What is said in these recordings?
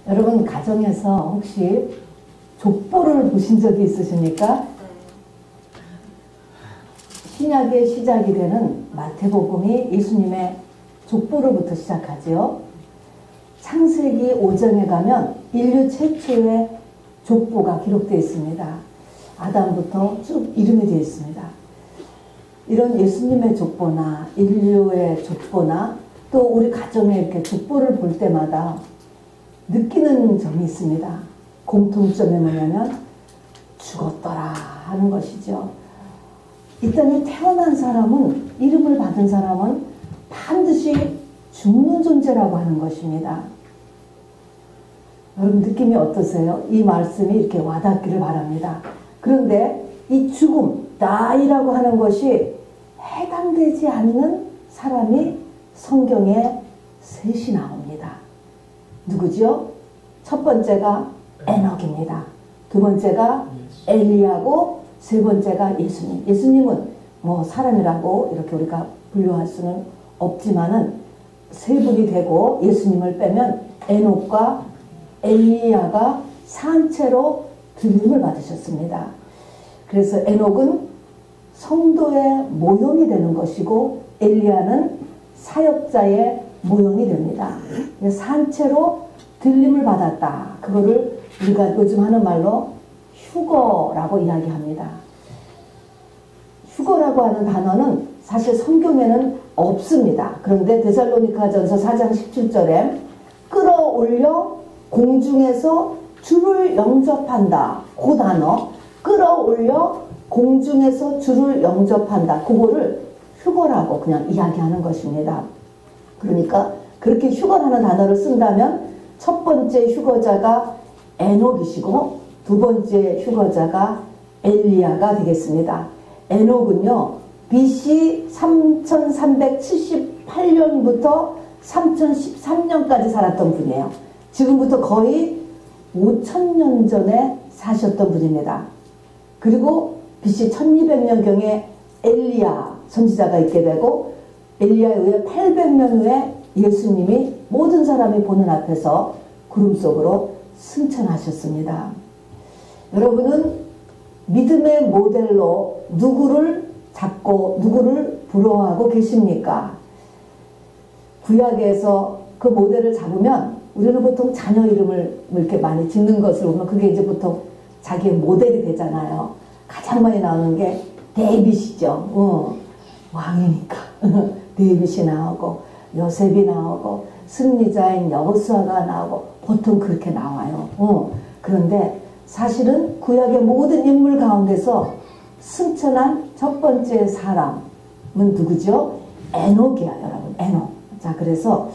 여러분 가정에서 혹시 족보를 보신 적이 있으십니까? 신약의 시작이 되는 마태복음이 예수님의 족보로부터 시작하지요. 창세기 5장에 가면 인류 최초의 족보가 기록되어 있습니다. 아담부터 쭉 이름이 되어 있습니다. 이런 예수님의 족보나 인류의 족보나 또 우리 가정의 이렇게 족보를 볼 때마다 느끼는 점이 있습니다. 공통점이 뭐냐면 죽었더라 하는 것이죠. 이 땅에 태어난 사람은, 이름을 받은 사람은 반드시 죽는 존재라고 하는 것입니다. 여러분 느낌이 어떠세요? 이 말씀이 이렇게 와닿기를 바랍니다. 그런데 이 죽음, 나이라고 하는 것이 해당되지 않는 사람이 성경에 셋이 나옵니다. 누구죠? 첫 번째가 에녹입니다. 두 번째가 엘리야고 세 번째가 예수님. 예수님은 뭐 사람이라고 이렇게 우리가 분류할 수는 없지만은 세 분이 되고 예수님을 빼면 에녹과 엘리야가 산채로 들림을 받으셨습니다. 그래서 에녹은 성도의 모형이 되는 것이고 엘리야는 사역자의 모형이 됩니다. 산채로 들림을 받았다. 그거를 우리가 요즘 하는 말로 휴거라고 이야기합니다. 휴거라고 하는 단어는 사실 성경에는 없습니다. 그런데 데살로니가전서 4장 17절에 끌어올려 공중에서 주를 영접한다. 그 단어 끌어올려 공중에서 주를 영접한다. 그거를 휴거라고 그냥 이야기하는 것입니다. 그러니까 그렇게 휴거라는 단어를 쓴다면 첫 번째 휴거자가 에녹이시고 두 번째 휴거자가 엘리야가 되겠습니다. 에녹은요 BC 3378년부터 3013년까지 살았던 분이에요. 지금부터 거의 5000년 전에 사셨던 분입니다. 그리고 BC 1200년경에 엘리야 선지자가 있게 되고 엘리야에 의해 800년 후에 예수님이 모든 사람이 보는 앞에서 구름 속으로 승천하셨습니다. 여러분은 믿음의 모델로 누구를 잡고 누구를 부러워하고 계십니까? 구약에서 그 모델을 잡으면 우리는 보통 자녀 이름을 이렇게 많이 짓는 것을 보면 그게 이제 보통 자기의 모델이 되잖아요. 가장 많이 나오는 게 데이빗이죠. 왕이니까 데이빗이 나오고 요셉이 나오고 승리자인 여호수아가 나오고 보통 그렇게 나와요. 그런데 사실은 구약의 모든 인물 가운데서 승천한 첫 번째 사람은 누구죠? 에녹이야, 여러분. 에녹. 자, 그래서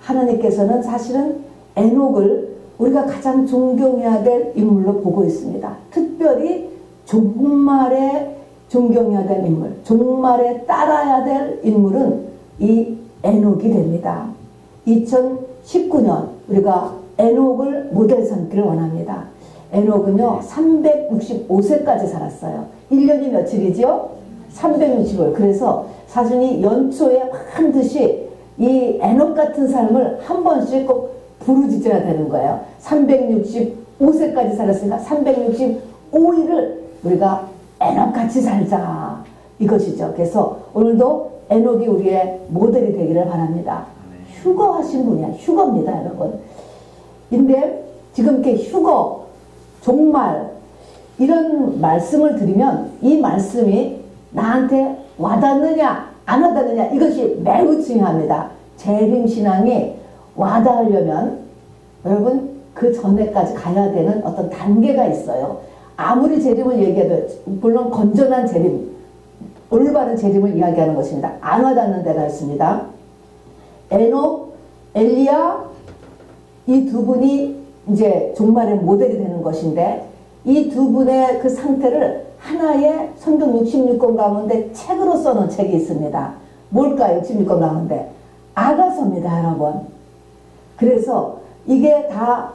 하나님께서는 사실은 에녹을 우리가 가장 존경해야 될 인물로 보고 있습니다. 특별히 종말에 존경해야 될 인물, 종말에 따라야 될 인물은 이 에녹이 됩니다. 2019년 우리가 에녹을 모델 삼기를 원합니다. 에녹은요 365세까지 살았어요. 1년이 며칠이죠? 365일. 그래서 사진이 연초에 반드시 이 에녹 같은 삶을 한 번씩 꼭 부르짖어야 되는 거예요. 365세까지 살았으니까 365일을 우리가 에녹같이 살자 이것이죠. 그래서 오늘도 에녹이 우리의 모델이 되기를 바랍니다. 휴거하신 분이야. 휴거입니다, 여러분. 근데 지금 이렇게 휴거, 종말 이런 말씀을 드리면 이 말씀이 나한테 와닿느냐 안 와닿느냐 이것이 매우 중요합니다. 재림신앙이 와닿으려면 여러분 그 전에까지 가야 되는 어떤 단계가 있어요. 아무리 재림을 얘기해도 물론 건전한 재림, 올바른 재림을 이야기하는 것입니다. 안 와닿는 데가 있습니다. 에녹, 엘리야 이 두 분이 이제 종말의 모델이 되는 것인데 이 두 분의 그 상태를 하나의 성경 66권 가운데 책으로 써놓은 책이 있습니다. 뭘까요? 66권 가운데 아가서입니다, 여러분. 그래서 이게 다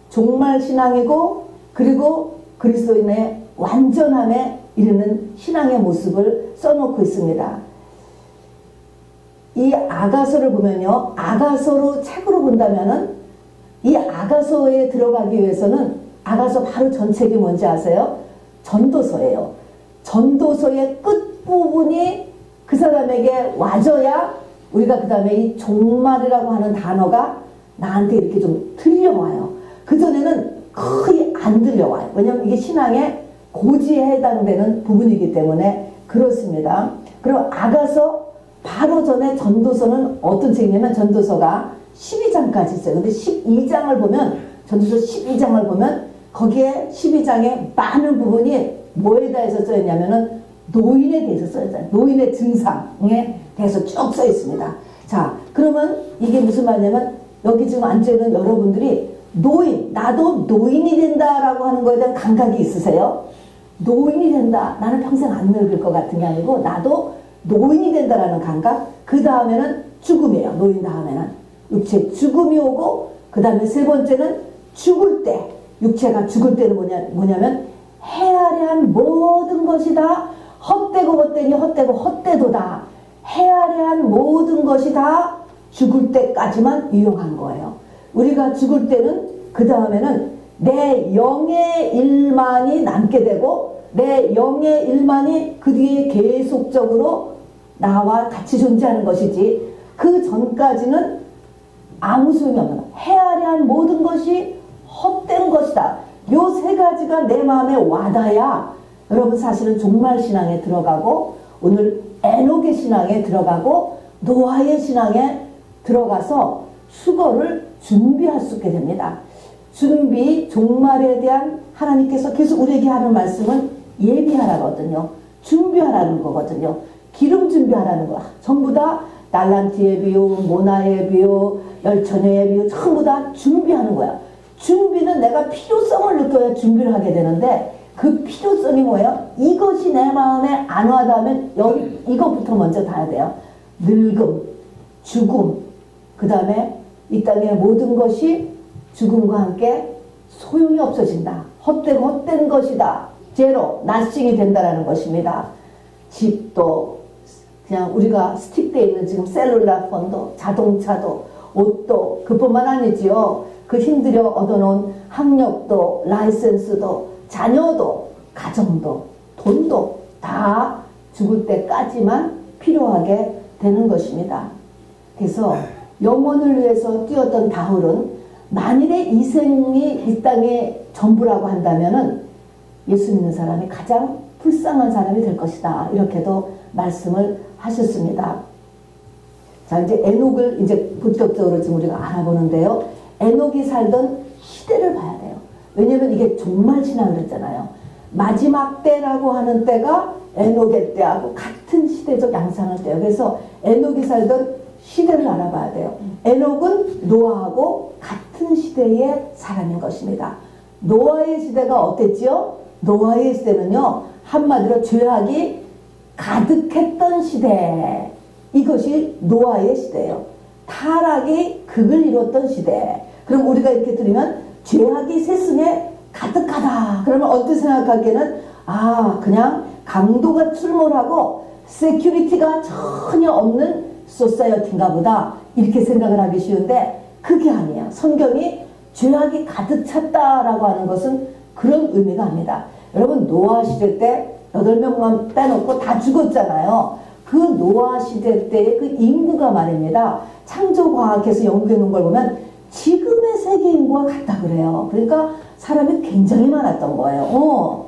종말 신앙이고 그리고 그리스도인의 완전함에 이르는 신앙의 모습을 써놓고 있습니다. 이 아가서를 보면요, 아가서로 책으로 본다면은 이 아가서에 들어가기 위해서는 아가서 바로 전책이 뭔지 아세요? 전도서예요. 전도서의 끝부분이 그 사람에게 와줘야 우리가 그 다음에 이 종말이라고 하는 단어가 나한테 이렇게 좀 들려와요. 그전에는 거의 안 들려와요. 왜냐하면 이게 신앙의 고지에 해당되는 부분이기 때문에 그렇습니다. 그리고 아가서 바로 전에 전도서는 어떤 책이냐면 전도서가 12장까지 있어요. 근데 12장을 보면 전도서 12장을 보면 거기에 12장에 많은 부분이 뭐에 대해서 써있냐면은 노인에 대해서 써있잖아요. 노인의 증상에 대해서 쭉 써 있습니다. 자, 그러면 이게 무슨 말이냐면 여기 지금 앉아있는 여러분들이 노인, 나도 노인이 된다라고 하는 거에 대한 감각이 있으세요? 노인이 된다. 나는 평생 안 늙을 것 같은 게 아니고 나도 노인이 된다라는 감각. 그 다음에는 죽음이에요. 노인 다음에는 육체 죽음이 오고 그 다음에 세 번째는 죽을 때. 육체가 죽을 때는 뭐냐면 헤아려한 모든 것이 다 헛되고 헛되니 헛되고 헛되도다. 헤아려한 모든 것이 다 죽을 때까지만 유용한 거예요. 우리가 죽을 때는 그 다음에는 내 영의 일만이 남게 되고 내 영의 일만이 그 뒤에 계속적으로 나와 같이 존재하는 것이지 그 전까지는 아무 소용이 없는 거예요. 헤아려한 모든 것이 헛된 것이다. 요 세 가지가 내 마음에 와닿아야 여러분 사실은 종말신앙에 들어가고 오늘 에녹의 신앙에 들어가고 노아의 신앙에 들어가서 수거를 준비할 수 있게 됩니다. 준비, 종말에 대한 하나님께서 계속 우리에게 하는 말씀은 예비하라거든요. 준비하라는 거거든요. 기름 준비하라는 거야. 전부 다 달란트의 비유, 모나의 비유, 열처녀의 비유 전부 다 준비하는 거야. 준비는 내가 필요성을 느껴야 준비를 하게 되는데 그 필요성이 뭐예요? 이것이 내 마음에 안 와닿으면 여기 이것부터 먼저 닿아야 돼요. 늙음, 죽음, 그 다음에 이 땅의 모든 것이 죽음과 함께 소용이 없어진다. 헛된 것이다. 제로, 나싱이 된다라는 것입니다. 집도 그냥 우리가 스틱되어 있는 지금 셀룰라 폰도 자동차도 옷도 그뿐만 아니지요. 그 힘들여 얻어놓은 학력도 라이센스도 자녀도 가정도 돈도 다 죽을 때까지만 필요하게 되는 것입니다. 그래서 영혼을 위해서 뛰었던 바울은 만일에 이 생이 이 땅의 전부라고 한다면은 예수 믿는 사람이 가장 불쌍한 사람이 될 것이다. 이렇게도 말씀을 하셨습니다. 자, 이제 에녹을 이제 본격적으로 지금 우리가 알아보는데요. 에녹이 살던 시대를 봐야 돼요. 왜냐면 이게 종말 신앙을 했잖아요. 마지막 때라고 하는 때가 에녹의 때하고 같은 시대적 양상을 떼요. 그래서 에녹이 살던 시대를 알아봐야 돼요. 에녹은 노아하고 같은 시대의 사람인 것입니다. 노아의 시대가 어땠지요? 노아의 시대는요, 한마디로 죄악이 가득했던 시대. 이것이 노아의 시대예요. 타락이 극을 이뤘던 시대. 그럼 우리가 이렇게 들으면 죄악이 세상에 가득하다. 그러면 어떻게 생각하기에는 그냥 강도가 출몰하고 세큐리티가 전혀 없는 소사이어티인가 보다 이렇게 생각을 하기 쉬운데 그게 아니에요. 성경이 죄악이 가득 찼다라고 하는 것은 그런 의미가 아닙니다. 여러분 노아 시대 때 8명만 빼놓고 다 죽었잖아요. 그 노아 시대 때의 그 인구가 말입니다. 창조과학에서 연구해 놓은 걸 보면 지금의 세계 인구와 같다 그래요. 그러니까 사람이 굉장히 많았던 거예요.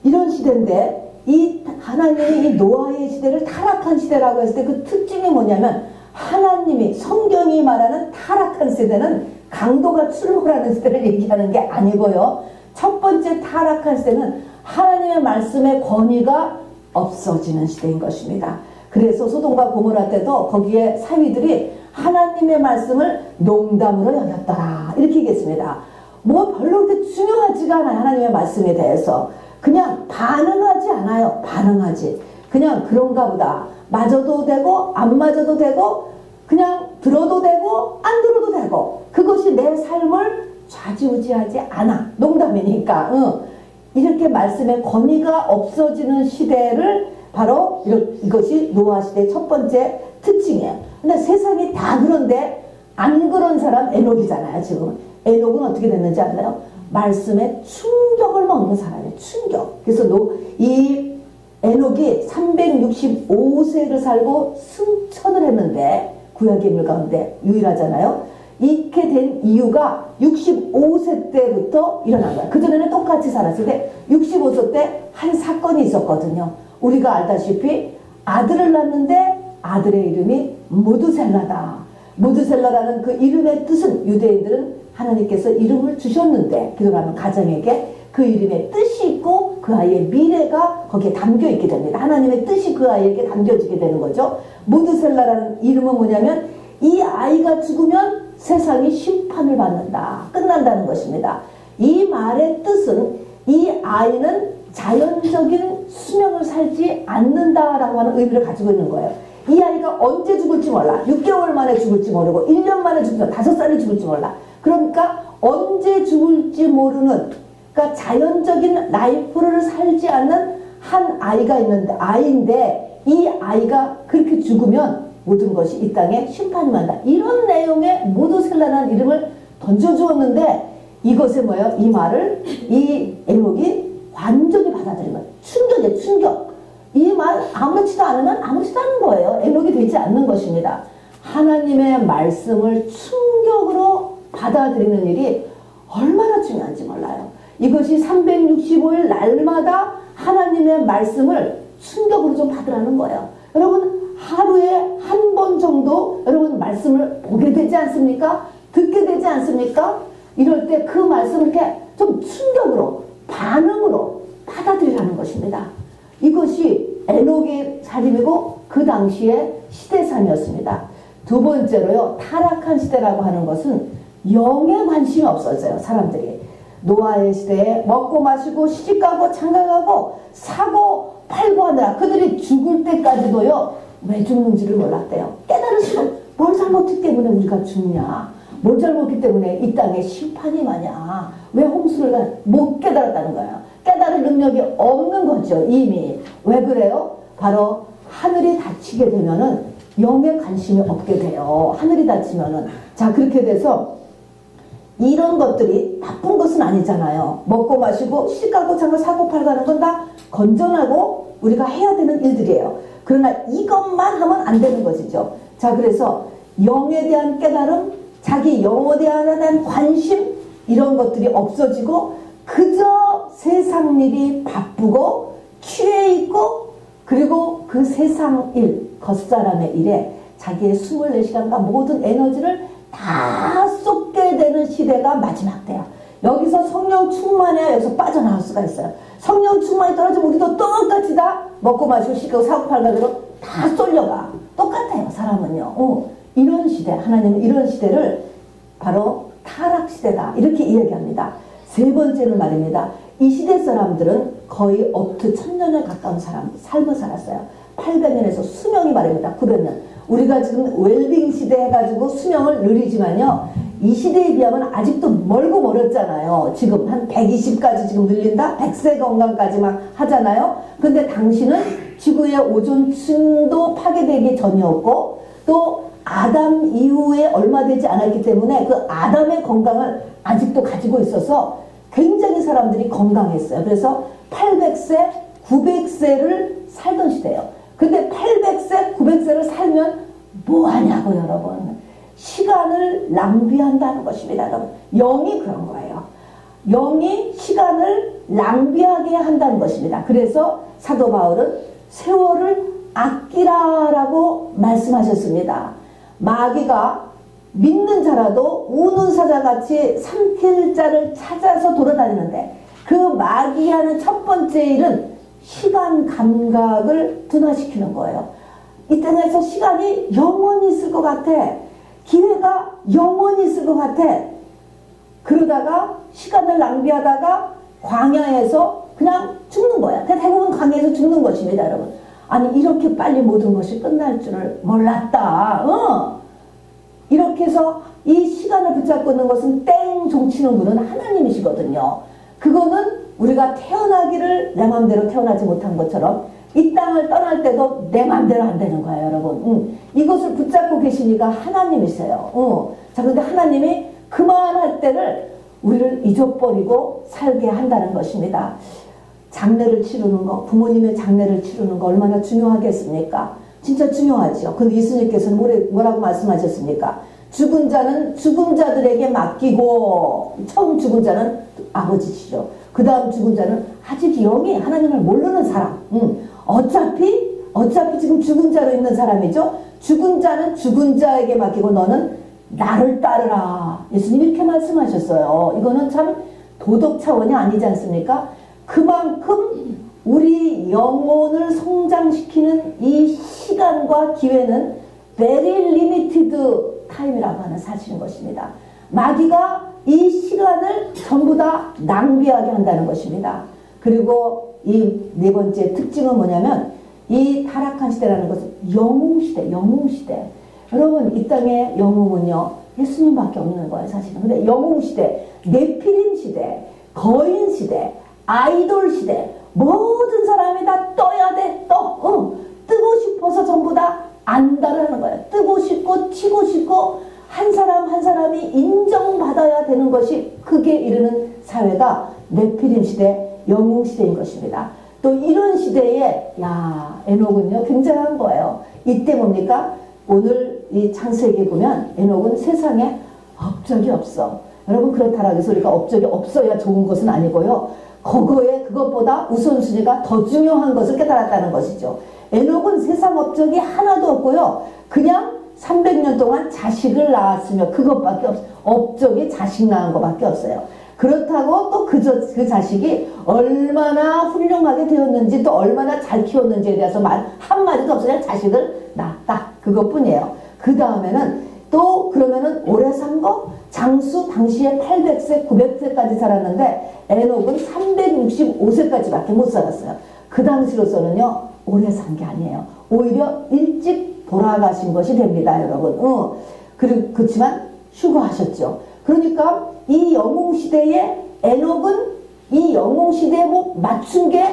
이런 시대인데 이 하나님이 이 노아의 시대를 타락한 시대라고 했을 때 그 특징이 뭐냐면 하나님이 성경이 말하는 타락한 시대는 강도가 출몰하는 시대를 얘기하는 게 아니고요. 첫 번째 타락한 시대는 하나님의 말씀의 권위가 없어지는 시대인 것입니다. 그래서 소돔과 고모라 때도 거기에 사위들이 하나님의 말씀을 농담으로 여겼더라 이렇게 얘기했습니다. 뭐 별로 그렇게 중요하지가 않아요. 하나님의 말씀에 대해서 그냥 반응하지 않아요. 반응하지 그냥 그런가 보다. 맞아도 되고 안 맞아도 되고 그냥 들어도 되고 안 들어도 되고 그것이 내 삶을 좌지우지하지 않아. 농담이니까. 이렇게 말씀의 권위가 없어지는 시대를 바로 이것이 노아 시대의 첫 번째 특징이에요. 근데 세상이 다 그런데 안 그런 사람 에녹이잖아요. 지금 에녹은 어떻게 됐는지 알아요? 말씀에 충격을 먹는 사람이에요. 충격. 그래서 이 에녹이 365세를 살고 승천을 했는데, 구약의 인물 가운데 유일하잖아요. 이렇게 된 이유가 65세 때부터 일어난 거야. 그전에는 똑같이 살았을 때 65세 때 한 사건이 있었거든요. 우리가 알다시피 아들을 낳는데 아들의 이름이 무드셀라다. 무드셀라라는 그 이름의 뜻은, 유대인들은 하나님께서 이름을 주셨는데, 기도하는 가정에게 그 이름의 뜻이 있고 그 아이의 미래가 거기에 담겨 있게 됩니다. 하나님의 뜻이 그 아이에게 담겨지게 되는 거죠. 무드셀라라는 이름은 뭐냐면, 이 아이가 죽으면 세상이 심판을 받는다, 끝난다는 것입니다. 이 말의 뜻은 이 아이는 자연적인 수명을 살지 않는다라고 하는 의미를 가지고 있는 거예요. 이 아이가 언제 죽을지 몰라. 6개월 만에 죽을지 모르고 1년 만에 죽을지 몰라. 5살에 죽을지 몰라. 그러니까 언제 죽을지 모르는, 그러니까 자연적인 라이프를 살지 않는 한 아이가 있는데, 아이인데 이 아이가 그렇게 죽으면 모든 것이 이 땅에 심판이 만다. 이런 내용의 무드셀라라는 이름을 던져주었는데, 이것에 뭐예요? 이 말을 이 에녹이 완전히 받아들인 거예요. 충격이에요. 충격. 이 말 아무렇지도 않으면 아무렇지도 않은 거예요. 에녹이 되지 않는 것입니다. 하나님의 말씀을 충격으로 받아들이는 일이 얼마나 중요한지 몰라요. 이것이 365일 날마다 하나님의 말씀을 충격으로 좀 받으라는 거예요. 여러분, 하루에 한 번 정도 여러분 말씀을 보게 되지 않습니까? 듣게 되지 않습니까? 이럴 때 그 말씀을 이렇게 좀 충격으로, 반응으로 받아들이라는 것입니다. 이것이 에녹의 삶이고 그 당시의 시대 삶이었습니다. 두 번째로요, 타락한 시대라고 하는 것은 영에 관심이 없어져요. 사람들이 노아의 시대에 먹고 마시고 시집가고 장가가고 사고 팔고 하느라 그들이 죽을 때까지도요, 왜 죽는지를 몰랐대요. 깨달으시면 뭘 잘못했기 때문에 우리가 죽냐, 뭘 잘못했기 때문에 이 땅에 심판이 마냐, 왜 홍수를 못 깨달았다는 거예요. 깨달을 능력이 없는 거죠. 이미. 왜 그래요? 바로 하늘이 닫히게 되면은 영에 관심이 없게 돼요. 하늘이 닫히면은. 자, 그렇게 돼서 이런 것들이 나쁜 것은 아니잖아요. 먹고 마시고 시집가고 장가 사고 팔고 하는 건 다 건전하고 우리가 해야 되는 일들이에요. 그러나 이것만 하면 안 되는 것이죠. 자, 그래서 영에 대한 깨달음, 자기 영에 대한 관심, 이런 것들이 없어지고 그저 세상 일이 바쁘고 취해 있고, 그리고 그 세상 일, 겉사람의 일에 자기의 24시간과 모든 에너지를 다 쏟게 되는 시대가 마지막 때야. 여기서 성령 충만해야 여기서 빠져나올 수가 있어요. 성령 충만이 떨어지면 우리도 똑같이 다 먹고 마시고 시키고 사고 팔고 대로 다 쏠려가. 똑같아요, 사람은요. 이런 시대, 하나님은 이런 시대를 바로 타락시대다, 이렇게 이야기합니다. 세 번째는 말입니다. 이 시대 사람들은 거의 업투 1000년에 가까운 삶을 살았어요. 800년에서 수명이 말입니다. 900년. 우리가 지금 웰빙 시대 해가지고 수명을 늘리지만요, 이 시대에 비하면 아직도 멀고 멀었잖아요. 지금 한 120까지 지금 늘린다? 100세 건강까지만 하잖아요. 근데 당신은 지구의 오존층도 파괴되기 전이었고, 또 아담 이후에 얼마 되지 않았기 때문에 그 아담의 건강을 아직도 가지고 있어서 굉장히 사람들이 건강했어요. 그래서 800세, 900세를 살던 시대예요. 근데 800세, 900세를 살면 뭐하냐고, 여러분. 시간을 낭비한다는 것입니다. 여러분, 영이 그런 거예요. 영이 시간을 낭비하게 한다는 것입니다. 그래서 사도 바울은 세월을 아끼라라고 말씀하셨습니다. 마귀가 믿는 자라도 우는 사자같이 삼킬 자를 찾아서 돌아다니는데, 그 마귀가 하는 첫 번째 일은 시간 감각을 둔화시키는 거예요. 이 땅에서 시간이 영원히 있을 것 같아. 기회가 영원히 있을 것 같아. 그러다가 시간을 낭비하다가 광야에서 그냥 죽는 거야. 대부분 광야에서 죽는 것입니다, 여러분. 아니, 이렇게 빨리 모든 것이 끝날 줄을 몰랐다. 이렇게 해서 이 시간을 붙잡고 있는 것은 땡 종치는 분은 하나님이시거든요. 그거는 우리가 태어나기를 내 맘대로 태어나지 못한 것처럼 이 땅을 떠날 때도 내 맘대로 안 되는 거예요, 여러분. 이것을 붙잡고 계시니까 하나님이세요. 자, 근데 하나님이 그만할 때를 우리를 잊어버리고 살게 한다는 것입니다. 장례를 치르는 거, 부모님의 장례를 치르는 거 얼마나 중요하겠습니까? 진짜 중요하죠. 근데 예수님께서는 뭐라고 말씀하셨습니까? 죽은 자는 죽은 자들에게 맡기고, 처음 죽은 자는 아버지시죠. 그 다음 죽은 자는 아직 영이 하나님을 모르는 사람. 어차피 지금 죽은 자로 있는 사람이죠. 죽은 자는 죽은 자에게 맡기고 너는 나를 따르라. 예수님이 이렇게 말씀하셨어요. 이거는 참 도덕 차원이 아니지 않습니까? 그만큼 우리 영혼을 성장시키는 이 시간과 기회는 very limited time이라고 하는 사실인 것입니다. 마귀가 이 시간을 전부 다 낭비하게 한다는 것입니다. 그리고 이 네 번째 특징은 뭐냐면 이 타락한 시대라는 것은 영웅시대, 영웅시대. 여러분 이 땅의 영웅은요 예수님밖에 없는 거예요 사실은. 근데 영웅시대, 네피림 시대, 거인 시대, 아이돌 시대, 모든 사람이 다 떠야 돼. 뜨고 싶어서 전부 다 안다라는 거예요. 뜨고 싶고 튀고 싶고 한 사람 한 사람이 인정받아야 되는 것이 극에 이르는 사회가 네피림 시대, 영웅 시대인 것입니다. 또 이런 시대에 에녹은요 굉장한 거예요. 이때 뭡니까? 오늘 이 창세기에 보면 에녹은 세상에 업적이 없어. 여러분 그렇다라고 해서 우리가 업적이 없어야 좋은 것은 아니고요. 그것보다 우선순위가 더 중요한 것을 깨달았다는 것이죠. 에녹은 세상 업적이 하나도 없고요. 그냥 300년 동안 자식을 낳았으며 그것밖에 없어요. 업적이 자식 낳은 것밖에 없어요. 그렇다고 또 그 자식이 얼마나 훌륭하게 되었는지 또 얼마나 잘 키웠는지에 대해서 말 한마디도 없어요. 자식을 낳았다. 그것뿐이에요. 그 다음에는 또 그러면은 오래 산 거? 장수 당시에 800세, 900세까지 살았는데 에녹은 365세까지밖에 못 살았어요. 그 당시로서는요 오래 산 게 아니에요. 오히려 일찍 돌아가신 것이 됩니다, 여러분. 그렇지만 휴거하셨죠. 그러니까 이 영웅시대에 에녹은 이 영웅시대에 뭐 맞춘 게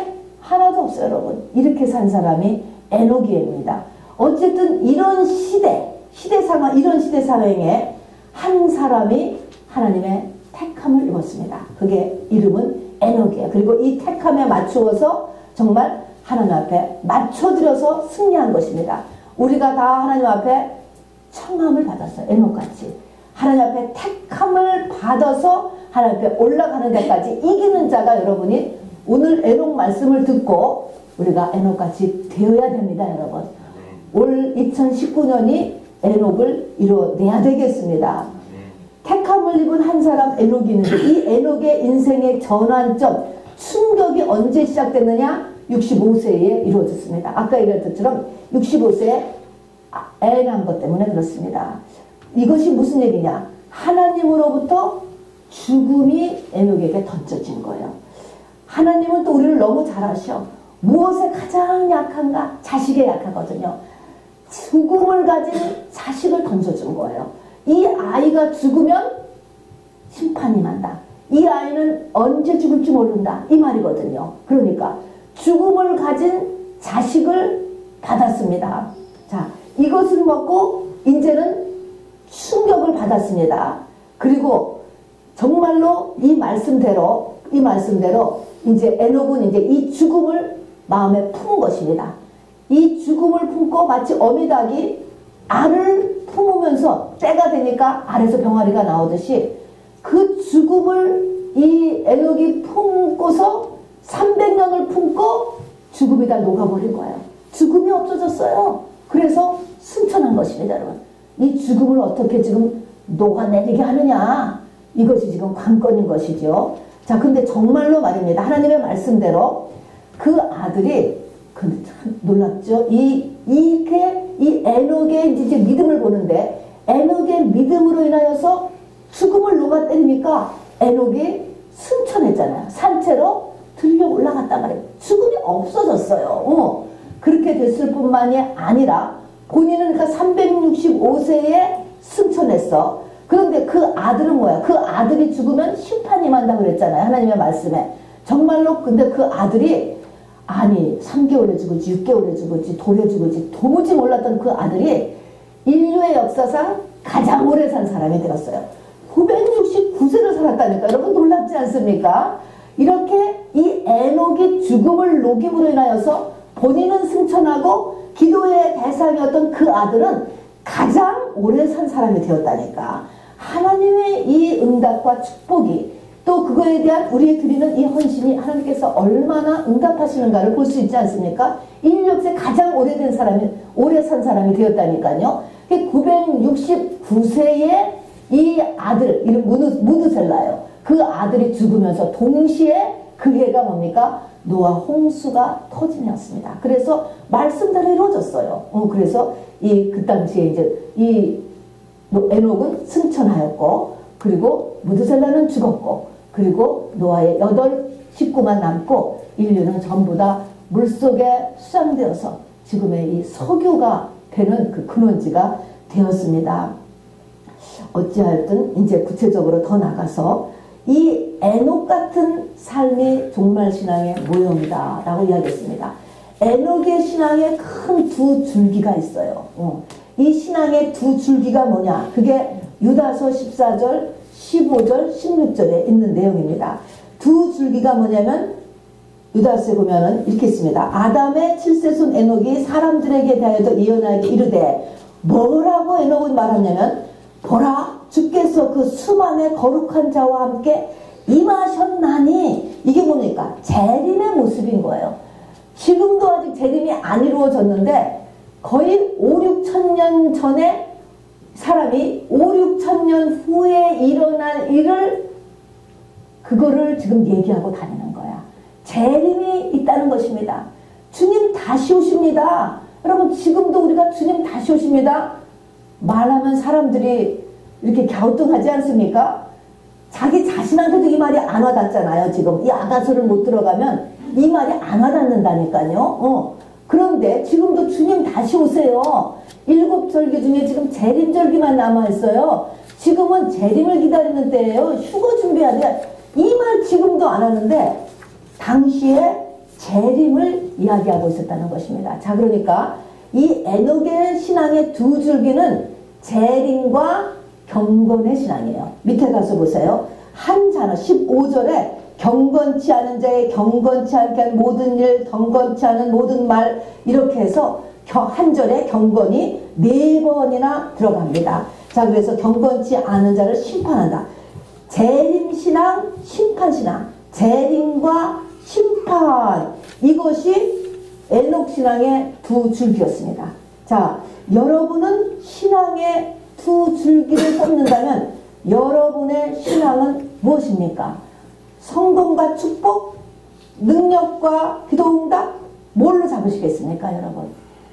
하나도 없어요, 여러분. 이렇게 산 사람이 에녹이입니다. 어쨌든 이런 시대 상황, 이런 시대 상황에 한 사람이 하나님의 택함을 입었습니다. 그게 이름은 에녹이에요. 그리고 이 택함에 맞추어서 정말 하나님 앞에 맞춰드려서 승리한 것입니다. 우리가 다 하나님 앞에 청함을 받았어요. 에녹같이. 하나님 앞에 택함을 받아서 하나님 앞에 올라가는 데까지 이기는 자가 여러분이 오늘 에녹 말씀을 듣고 우리가 에녹같이 되어야 됩니다, 여러분. 올 2019년이 에녹을 이뤄내야 되겠습니다. 택함을 입은 한 사람 에녹이 있는데 이 에녹의 인생의 전환점, 충격이 언제 시작됐느냐? 65세에 이루어졌습니다. 아까 얘기했던 것처럼 65세에 애 낳은 것 때문에 그렇습니다. 이것이 무슨 얘기냐? 하나님으로부터 죽음이 에녹에게 던져진 거예요. 하나님은 또 우리를 너무 잘 아셔. 무엇에 가장 약한가? 자식에 약하거든요. 죽음을 가진 자식을 던져준 거예요. 이 아이가 죽으면 심판이 난다. 이 아이는 언제 죽을지 모른다. 이 말이거든요. 그러니까 죽음을 가진 자식을 받았습니다. 자, 이것을 먹고 이제는 충격을 받았습니다. 그리고 정말로 이 말씀대로 이제 에녹은 이제 이 죽음을 마음에 품 것입니다. 이 죽음을 품고 마치 어미닭이 알을 품으면서 때가 되니까 알에서 병아리가 나오듯이 그 죽음을 이 에녹이 품고서 300년을 품고 죽음이 다 녹아버린 거예요. 죽음이 없어졌어요. 그래서 승천한 것입니다, 여러분. 이 죽음을 어떻게 지금 녹아내리게 하느냐, 이것이 지금 관건인 것이죠. 자, 근데 정말로 말입니다. 하나님의 말씀대로 그 아들이 참 놀랍죠. 이 에녹의 이제 믿음을 보는데 에녹의 믿음으로 인하여서 죽음을 녹아때리니까 에녹이 승천했잖아요. 산채로 들려 올라갔단 말이에요. 죽음이 없어졌어요. 그렇게 됐을 뿐만이 아니라 본인은 그러니까 365세에 승천했어. 그런데 그 아들은 뭐야? 그 아들이 죽으면 심판이 임한다고 그랬잖아요. 하나님의 말씀에. 정말로 근데 그 아들이 아니 3개월에 죽을지 6개월에 죽을지 돌에 죽을지 도무지 몰랐던 그 아들이 인류의 역사상 가장 오래 산 사람이 되었어요. 969세를 살았다니까. 여러분 놀랍지 않습니까? 이렇게 이 에녹이 죽음을 녹임으로 인하여서 본인은 승천하고 기도의 대상이었던 그 아들은 가장 오래 산 사람이 되었다니까. 하나님의 이 응답과 축복이 또 그거에 대한 우리의 드리는 이 헌신이 하나님께서 얼마나 응답하시는가를 볼 수 있지 않습니까? 인류 역사에 가장 오래된 사람이, 오래 산 사람이 되었다니까요. 969세의 이 아들, 이름 무드셀라요. 그 아들이 죽으면서 동시에 그 해가 뭡니까? 노아 홍수가 터진 해였습니다. 그래서 말씀대로 이루어졌어요. 그래서 그 당시에 이제 이 에녹은 승천하였고, 그리고 무드셀라는 죽었고, 그리고 노아의 8 식구만 남고 인류는 전부 다 물속에 수장되어서 지금의 이 석유가 되는 그 근원지가 되었습니다. 어찌하였든 이제 구체적으로 더 나가서 이 에녹 같은 삶이 종말신앙의 모형이다 라고 이야기했습니다. 에녹의 신앙에 큰 두 줄기가 있어요. 이 신앙의 두 줄기가 뭐냐? 그게 유다서 14절, 15절, 16절에 있는 내용입니다. 두 줄기가 뭐냐면 유다서에 보면은 이렇게 있습니다. 아담의 7세손 에녹이 사람들에게 대하여 예언하게 이르되, 뭐라고 에녹은 말하냐면, 보라 주께서 그 수만의 거룩한 자와 함께 임하셨나니, 이게 뭡니까? 재림의 모습인 거예요. 지금도 아직 재림이 안 이루어졌는데 거의 5, 6천 년 전에 사람이 5, 6천 년 후에 일어날 일을 그거를 지금 얘기하고 다니는 거야. 재림이 있다는 것입니다. 주님 다시 오십니다. 여러분 지금도 우리가 주님 다시 오십니다. 말하면 사람들이 이렇게 갸우뚱하지 않습니까? 자기 자신한테도 이 말이 안 와닿잖아요. 지금 이 아가서를 못 들어가면 이 말이 안 와닿는다니까요. 그런데 지금도 주님 다시 오세요. 7절기 중에 지금 재림절기만 남아있어요. 지금은 재림을 기다리는 때예요. 휴거 준비해야 돼. 이 말 지금도 안 하는데 당시에 재림을 이야기하고 있었다는 것입니다. 자, 그러니까 이 에녹의 신앙의 두 줄기는 재림과 경건의 신앙이에요. 밑에 가서 보세요. 한 자는 15절에 경건치 않은 자의 경건치 않게 한 모든 일, 경건치 않은 모든 말, 이렇게 해서 한 절에 경건이 4번이나 들어갑니다. 자, 그래서 경건치 않은 자를 심판한다. 재림신앙, 심판신앙. 재림과 심판, 이것이 에녹신앙의 두 줄기였습니다. 자, 여러분은 신앙의 두 줄기를 뽑는다면 여러분의 신앙은 무엇입니까? 성공과 축복, 능력과 기도응답, 뭘로 잡으시겠습니까, 여러분?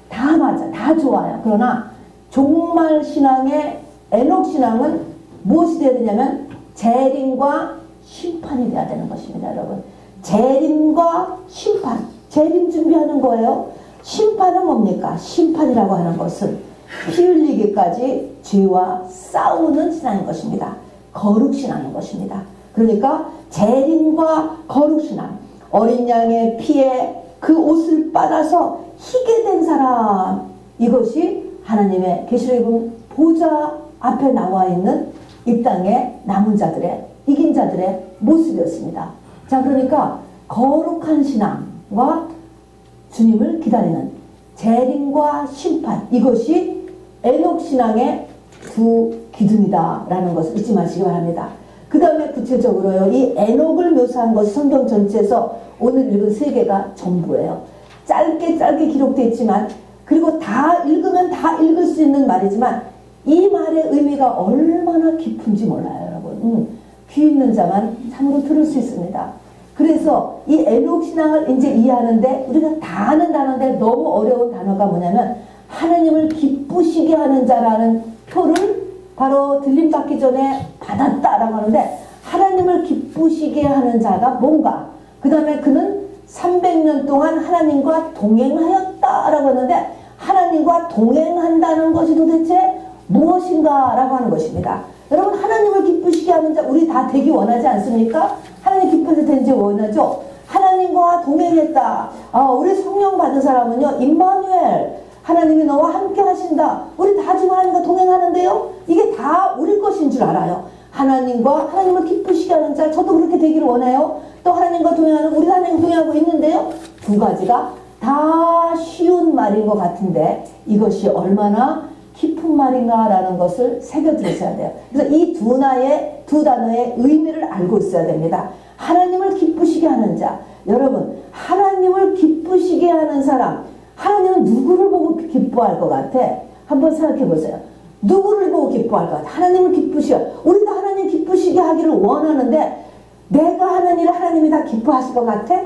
다 맞아, 다 좋아요. 그러나 종말 신앙의 에녹 신앙은 무엇이 되어야 되냐면 재림과 심판이 되어야 되는 것입니다, 여러분. 재림과 심판, 재림 준비하는 거예요. 심판은 뭡니까? 심판이라고 하는 것은 피 흘리기까지 죄와 싸우는 신앙인 것입니다. 거룩신앙인 것입니다. 그러니까 재림과 거룩신앙, 어린 양의 피에 그 옷을 빨아서 희게 된 사람, 이것이 하나님의 계시록 입은 보좌 앞에 나와 있는 이 땅의 남은 자들의, 이긴 자들의 모습이었습니다. 자, 그러니까 거룩한 신앙과 주님을 기다리는 재림과 심판, 이것이 에녹 신앙의 두 기둥이다라는 것을 잊지 마시기 바랍니다. 그 다음에 구체적으로요, 이 에녹을 묘사한 것이 성경 전체에서 오늘 읽은 3개가 전부예요. 짧게 기록되어 있지만, 그리고 다 읽으면 다 읽을 수 있는 말이지만 이 말의 의미가 얼마나 깊은지 몰라요, 여러분. 귀 있는 자만 참으로 들을 수 있습니다. 그래서 이 에녹 신앙을 이제 이해하는데 우리가 다 아는 단어인데 너무 어려운 단어가 뭐냐면 하나님을 기쁘시게 하는 자라는 표를 바로 들림받기 전에 받았다라고 하는데, 하나님을 기쁘시게 하는 자가 뭔가, 그 다음에 그는 300년 동안 하나님과 동행하였다라고 하는데, 하나님과 동행한다는 것이 도대체 무엇인가 라고 하는 것입니다. 여러분, 하나님을 기쁘시게 하는 자 우리 다 되기 원하지 않습니까? 하나님 기쁘게 되는지 원하죠. 하나님과 동행했다. 우리 성령 받은 사람은요, 임마누엘, 하나님이 너와 함께 하신다. 우리 다 지금 하나님과 동행하는데요, 이게 다 우리 것인 줄 알아요. 하나님과 하나님을 기쁘시게 하는 자, 저도 그렇게 되기를 원해요. 또 하나님과 동행하는 우리도 하나님 동행하고 있는데요. 두 가지가 다 쉬운 말인 것 같은데 이것이 얼마나 깊은 말인가라는 것을 새겨들으셔야 돼요. 그래서 이 두 단어의 의미를 알고 있어야 됩니다. 하나님을 기쁘시게 하는 자. 여러분, 하나님을 기쁘시게 하는 사람, 하나님은 누구를 보고 기뻐할 것 같아? 한번 생각해 보세요. 누구를 보고 기뻐할 것 같아? 하나님을 기쁘시게, 우리도 하나님 기쁘시게 하기를 원하는데 내가 하는 일을 하나님이 다 기뻐하실 것 같아?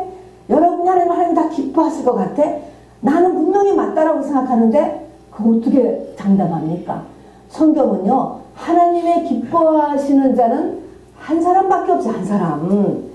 여러분이 하나님 다 기뻐하실 것 같아? 나는 분명히 맞다라고 생각하는데 그거 어떻게 장담합니까? 성경은요, 하나님의 기뻐하시는 자는 한 사람밖에 없지. 한 사람.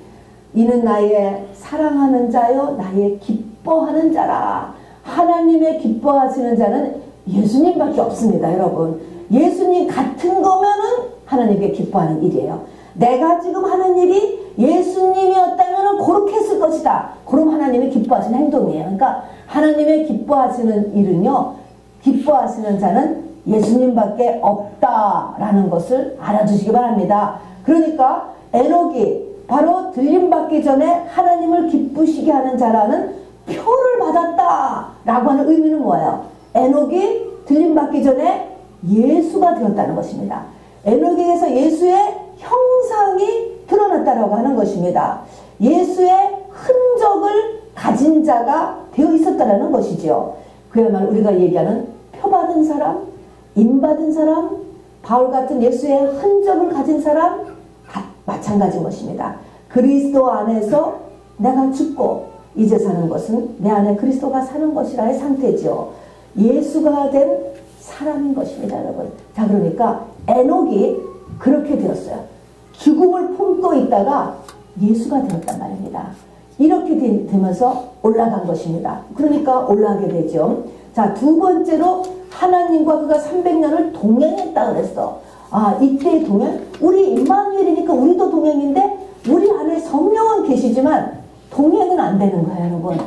이는 나의 사랑하는 자요 나의 기뻐하는 자라. 하나님의 기뻐하시는 자는 예수님밖에 없습니다. 여러분, 예수님 같은 거면은 하나님께 기뻐하는 일이에요. 내가 지금 하는 일이 예수님이었다면 그렇게 했을 것이다. 그럼 하나님이 기뻐하시는 행동이에요. 그러니까 하나님의 기뻐하시는 일은요, 기뻐하시는 자는 예수님밖에 없다라는 것을 알아두시기 바랍니다. 그러니까 에녹이 바로 들림받기 전에 하나님을 기쁘시게 하는 자라는 표를 받았다라고 하는 의미는 뭐예요? 에녹이 들림받기 전에 예수가 되었다는 것입니다. 에녹에게서 예수의 형상이 드러났다라고 하는 것입니다. 예수의 흔적을 가진 자가 되어 있었다라는 것이죠. 그야말로 우리가 얘기하는 표받은 사람, 인받은 사람, 바울 같은 예수의 흔적을 가진 사람 다 마찬가지인 것입니다. 그리스도 안에서 내가 죽고 이제 사는 것은 내 안에 그리스도가 사는 것이라의 상태죠. 예수가 된 사람인 것입니다, 여러분. 자, 그러니까 에녹이 그렇게 되었어요. 죽음을 품고 있다가 예수가 되었단 말입니다. 이렇게 되면서 올라간 것입니다. 그러니까 올라가게 되죠. 자, 두 번째로 하나님과 그가 300년을 동행했다 그랬어. 아, 이때의 동행? 우리 임마누엘이니까 우리도 동행인데 우리 안에 성령은 계시지만 동행은 안 되는 거예요, 여러분.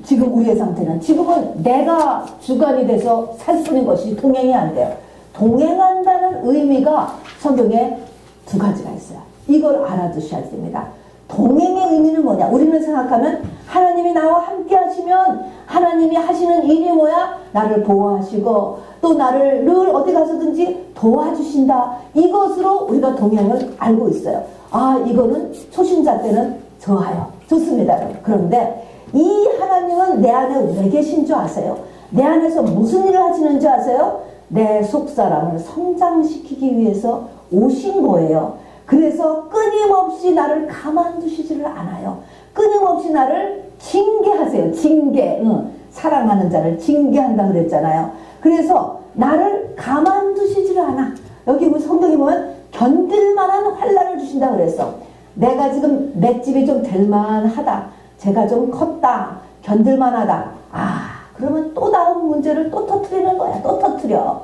지금 우리의 상태는. 지금은 내가 주관이 돼서 살 뿐인 것이 동행이 안 돼요. 동행한다는 의미가 성경에 두 가지가 있어요. 이걸 알아두셔야 됩니다. 동행의 의미는 뭐냐? 우리는 생각하면 하나님이 나와 함께 하시면 하나님이 하시는 일이 뭐야? 나를 보호하시고 또 나를 늘 어디 가서든지 도와주신다. 이것으로 우리가 동행을 알고 있어요. 아, 이거는 초신자 때는 좋아요. 좋습니다. 그런데 이 하나님은 내 안에 왜 계신 줄 아세요? 내 안에서 무슨 일을 하시는 줄 아세요? 내 속사람을 성장시키기 위해서 오신 거예요. 그래서 끊임없이 나를 가만두시지를 않아요. 끊임없이 나를 징계하세요. 징계. 사랑하는 자를 징계한다 그랬잖아요. 그래서 나를 가만두시지를 않아. 여기 성경에 보면 견딜만한 환난을 주신다 그랬어. 내가 지금 맷집이 좀 될만하다. 제가 좀 컸다. 견딜만하다. 아, 그러면 또 다음 문제를 또 터뜨리는 거야. 또 터뜨려.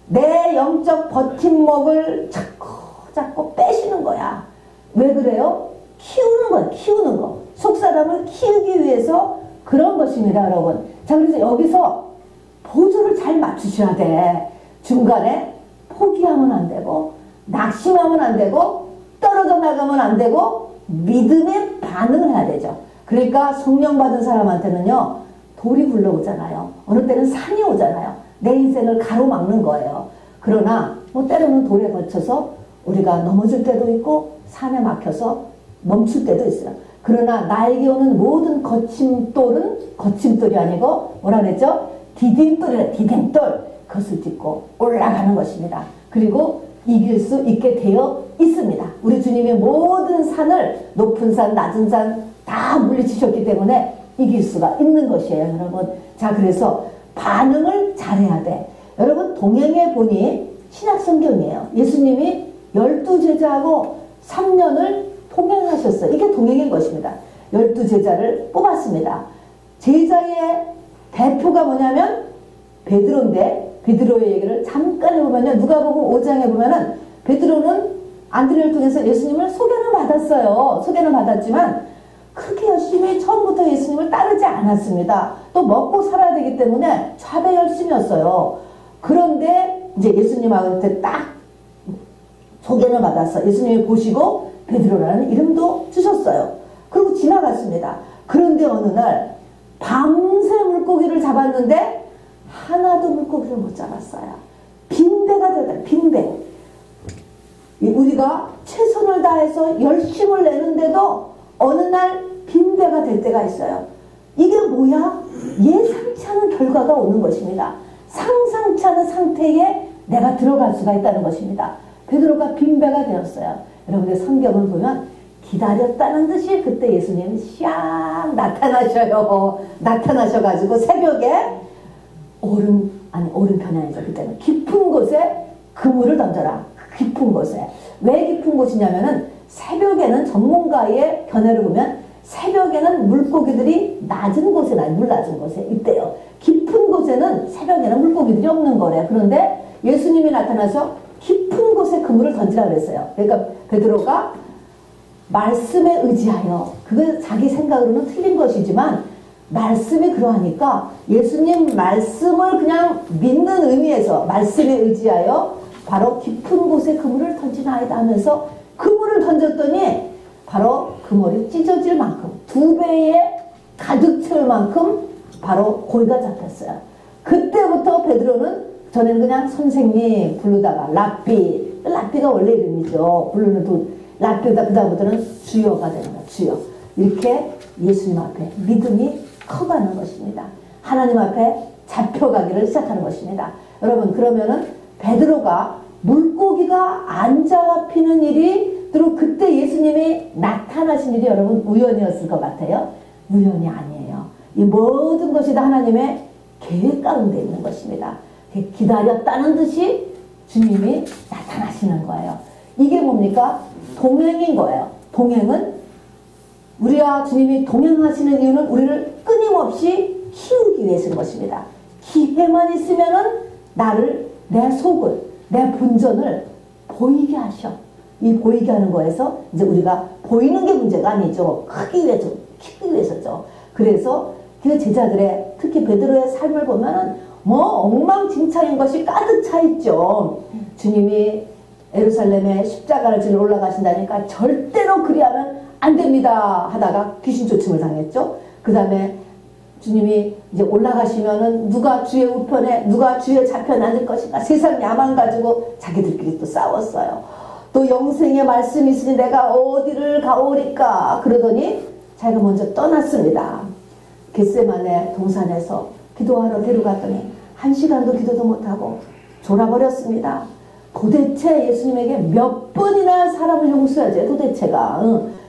내 영적 버팀목을 자꾸 빼시는 거야. 왜 그래요? 키우는 거야. 키우는 거. 속사람을 키우기 위해서 그런 것입니다, 여러분. 자, 그래서 여기서 보조를 잘 맞추셔야 돼. 중간에 포기하면 안 되고 낙심하면 안 되고 떨어져 나가면 안 되고 믿음의 반응을 해야 되죠. 그러니까 성령 받은 사람한테는요, 돌이 굴러오잖아요. 어느 때는 산이 오잖아요. 내 인생을 가로막는 거예요. 그러나 뭐 때로는 돌에 거쳐서 우리가 넘어질 때도 있고 산에 막혀서 멈출 때도 있어요. 그러나 나에게 오는 모든 거침돌은 거침돌이 아니고 뭐라 그랬죠? 디딤돌이래. 디딤돌. 그것을 짚고 올라가는 것입니다. 그리고 이길 수 있게 되어 있습니다. 우리 주님의 모든 산을, 높은 산, 낮은 산 다 물리치셨기 때문에 이길 수가 있는 것이에요, 여러분. 자, 그래서 반응을 잘해야 돼. 여러분, 동행의 본이 신약성경이에요. 예수님이 12제자하고 3년을 동행하셨어요. 이게 동행인 것입니다. 12제자를 뽑았습니다. 제자의 대표가 뭐냐면 베드로인데, 베드로의 얘기를 잠깐 해보면요, 누가복음 5장에 보면은 베드로는 안드레를 통해서 예수님을 소개는 받았어요. 소개는 받았지만 그렇게 열심히 처음부터 예수님을 따르지 않았습니다. 또 먹고 살아야 되기 때문에 자배 열심이었어요. 그런데 이제 예수님한테 딱 소개를 받아서 예수님이 보시고 베드로라는 이름도 주셨어요. 그리고 지나갔습니다. 그런데 어느 날 밤새 물고기를 잡았는데 하나도 물고기를 못 잡았어요. 빈배가 되다. 빈배. 우리가 최선을 다해서 열심을 내는데도 어느 날 빈배가 될 때가 있어요. 이게 뭐야? 예상치 않은 결과가 오는 것입니다. 상상치 않은 상태에 내가 들어갈 수가 있다는 것입니다. 베드로가 빈배가 되었어요. 여러분들 성경을 보면 기다렸다는 듯이 그때 예수님이 샥 나타나셔요. 나타나셔가지고 새벽에 오른편이 아니죠. 그때는 깊은 곳에 그물을 던져라. 깊은 곳에. 왜 깊은 곳이냐면은 새벽에는 전문가의 견해를 보면 새벽에는 물고기들이 낮은 곳에, 물 낮은 곳에 있대요. 깊은 곳에는 새벽에는 물고기들이 없는 거래요. 그런데 예수님이 나타나서 깊은 곳에 그물을 던지라 그랬어요. 그러니까 베드로가 말씀에 의지하여, 그게 자기 생각으로는 틀린 것이지만 말씀이 그러하니까 예수님 말씀을 그냥 믿는 의미에서 말씀에 의지하여 바로 깊은 곳에 그물을 던지나이다 하면서 그물을 던졌더니 바로 그물이 찢어질 만큼 2배에 가득 채울 만큼 바로 고기가 잡혔어요. 그때부터 베드로는 전에는 그냥 선생님 부르다가 랍비가 원래 이름이죠. 부르는 또 랍비다. 그 다음부터는 주여가 되는 거예요. 주여. 이렇게 예수님 앞에 믿음이 커가는 것입니다. 하나님 앞에 잡혀가기를 시작하는 것입니다. 여러분, 그러면은 베드로가 물고기가 안 잡히는 일이 또 그때 예수님이 나타나신 일이 여러분 우연이었을 것 같아요? 우연이 아니에요. 이 모든 것이 다 하나님의 계획 가운데 있는 것입니다. 기다렸다는 듯이 주님이 나타나시는 거예요. 이게 뭡니까? 동행인 거예요. 동행은 우리와 주님이 동행하시는 이유는 우리를 끊임없이 키우기 위해서인 것입니다. 기회만 있으면은 나를, 내 속을, 내 본전을 보이게 하셔. 이 보이게 하는 거에서 이제 우리가 보이는 게 문제가 아니죠. 크기 위해서, 키우기 위해서죠. 그래서 그 제자들의, 특히 베드로의 삶을 보면은 엉망진창인 것이 가득 차 있죠. 주님이 예루살렘에 십자가를 지러 올라가신다니까 절대로 그리하면 안 됩니다 하다가 귀신 쫓음을 당했죠. 그 다음에 주님이 이제 올라가시면은 누가 주의 우편에, 누가 주의 좌편에 앉을 것인가, 세상 야망 가지고 자기들끼리 또 싸웠어요. 또 영생의 말씀이 있으니 내가 어디를 가오리까 그러더니 자기가 먼저 떠났습니다. 겟세마네 동산에서 기도하러 데려갔더니 1시간도 기도도 못하고 졸아버렸습니다. 도대체 예수님에게 몇 번이나 사람을 용서해야지. 도대체가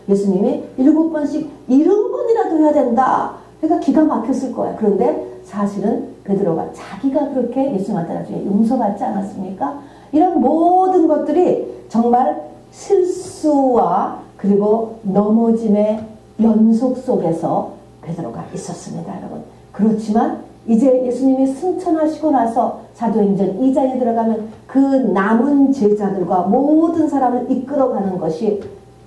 예수님이 7번씩 70번이라도 해야 된다. 그러니까 기가 막혔을 거야. 그런데 사실은 베드로가 자기가 그렇게 예수님한테 나중에 용서받지 않았습니까? 이런 모든 것들이 정말 실수와 그리고 넘어짐의 연속 속에서 베드로가 있었습니다, 여러분. 그렇지만 이제 예수님이 승천하시고 나서 사도행전 2장에 들어가면 그 남은 제자들과 모든 사람을 이끌어가는 것이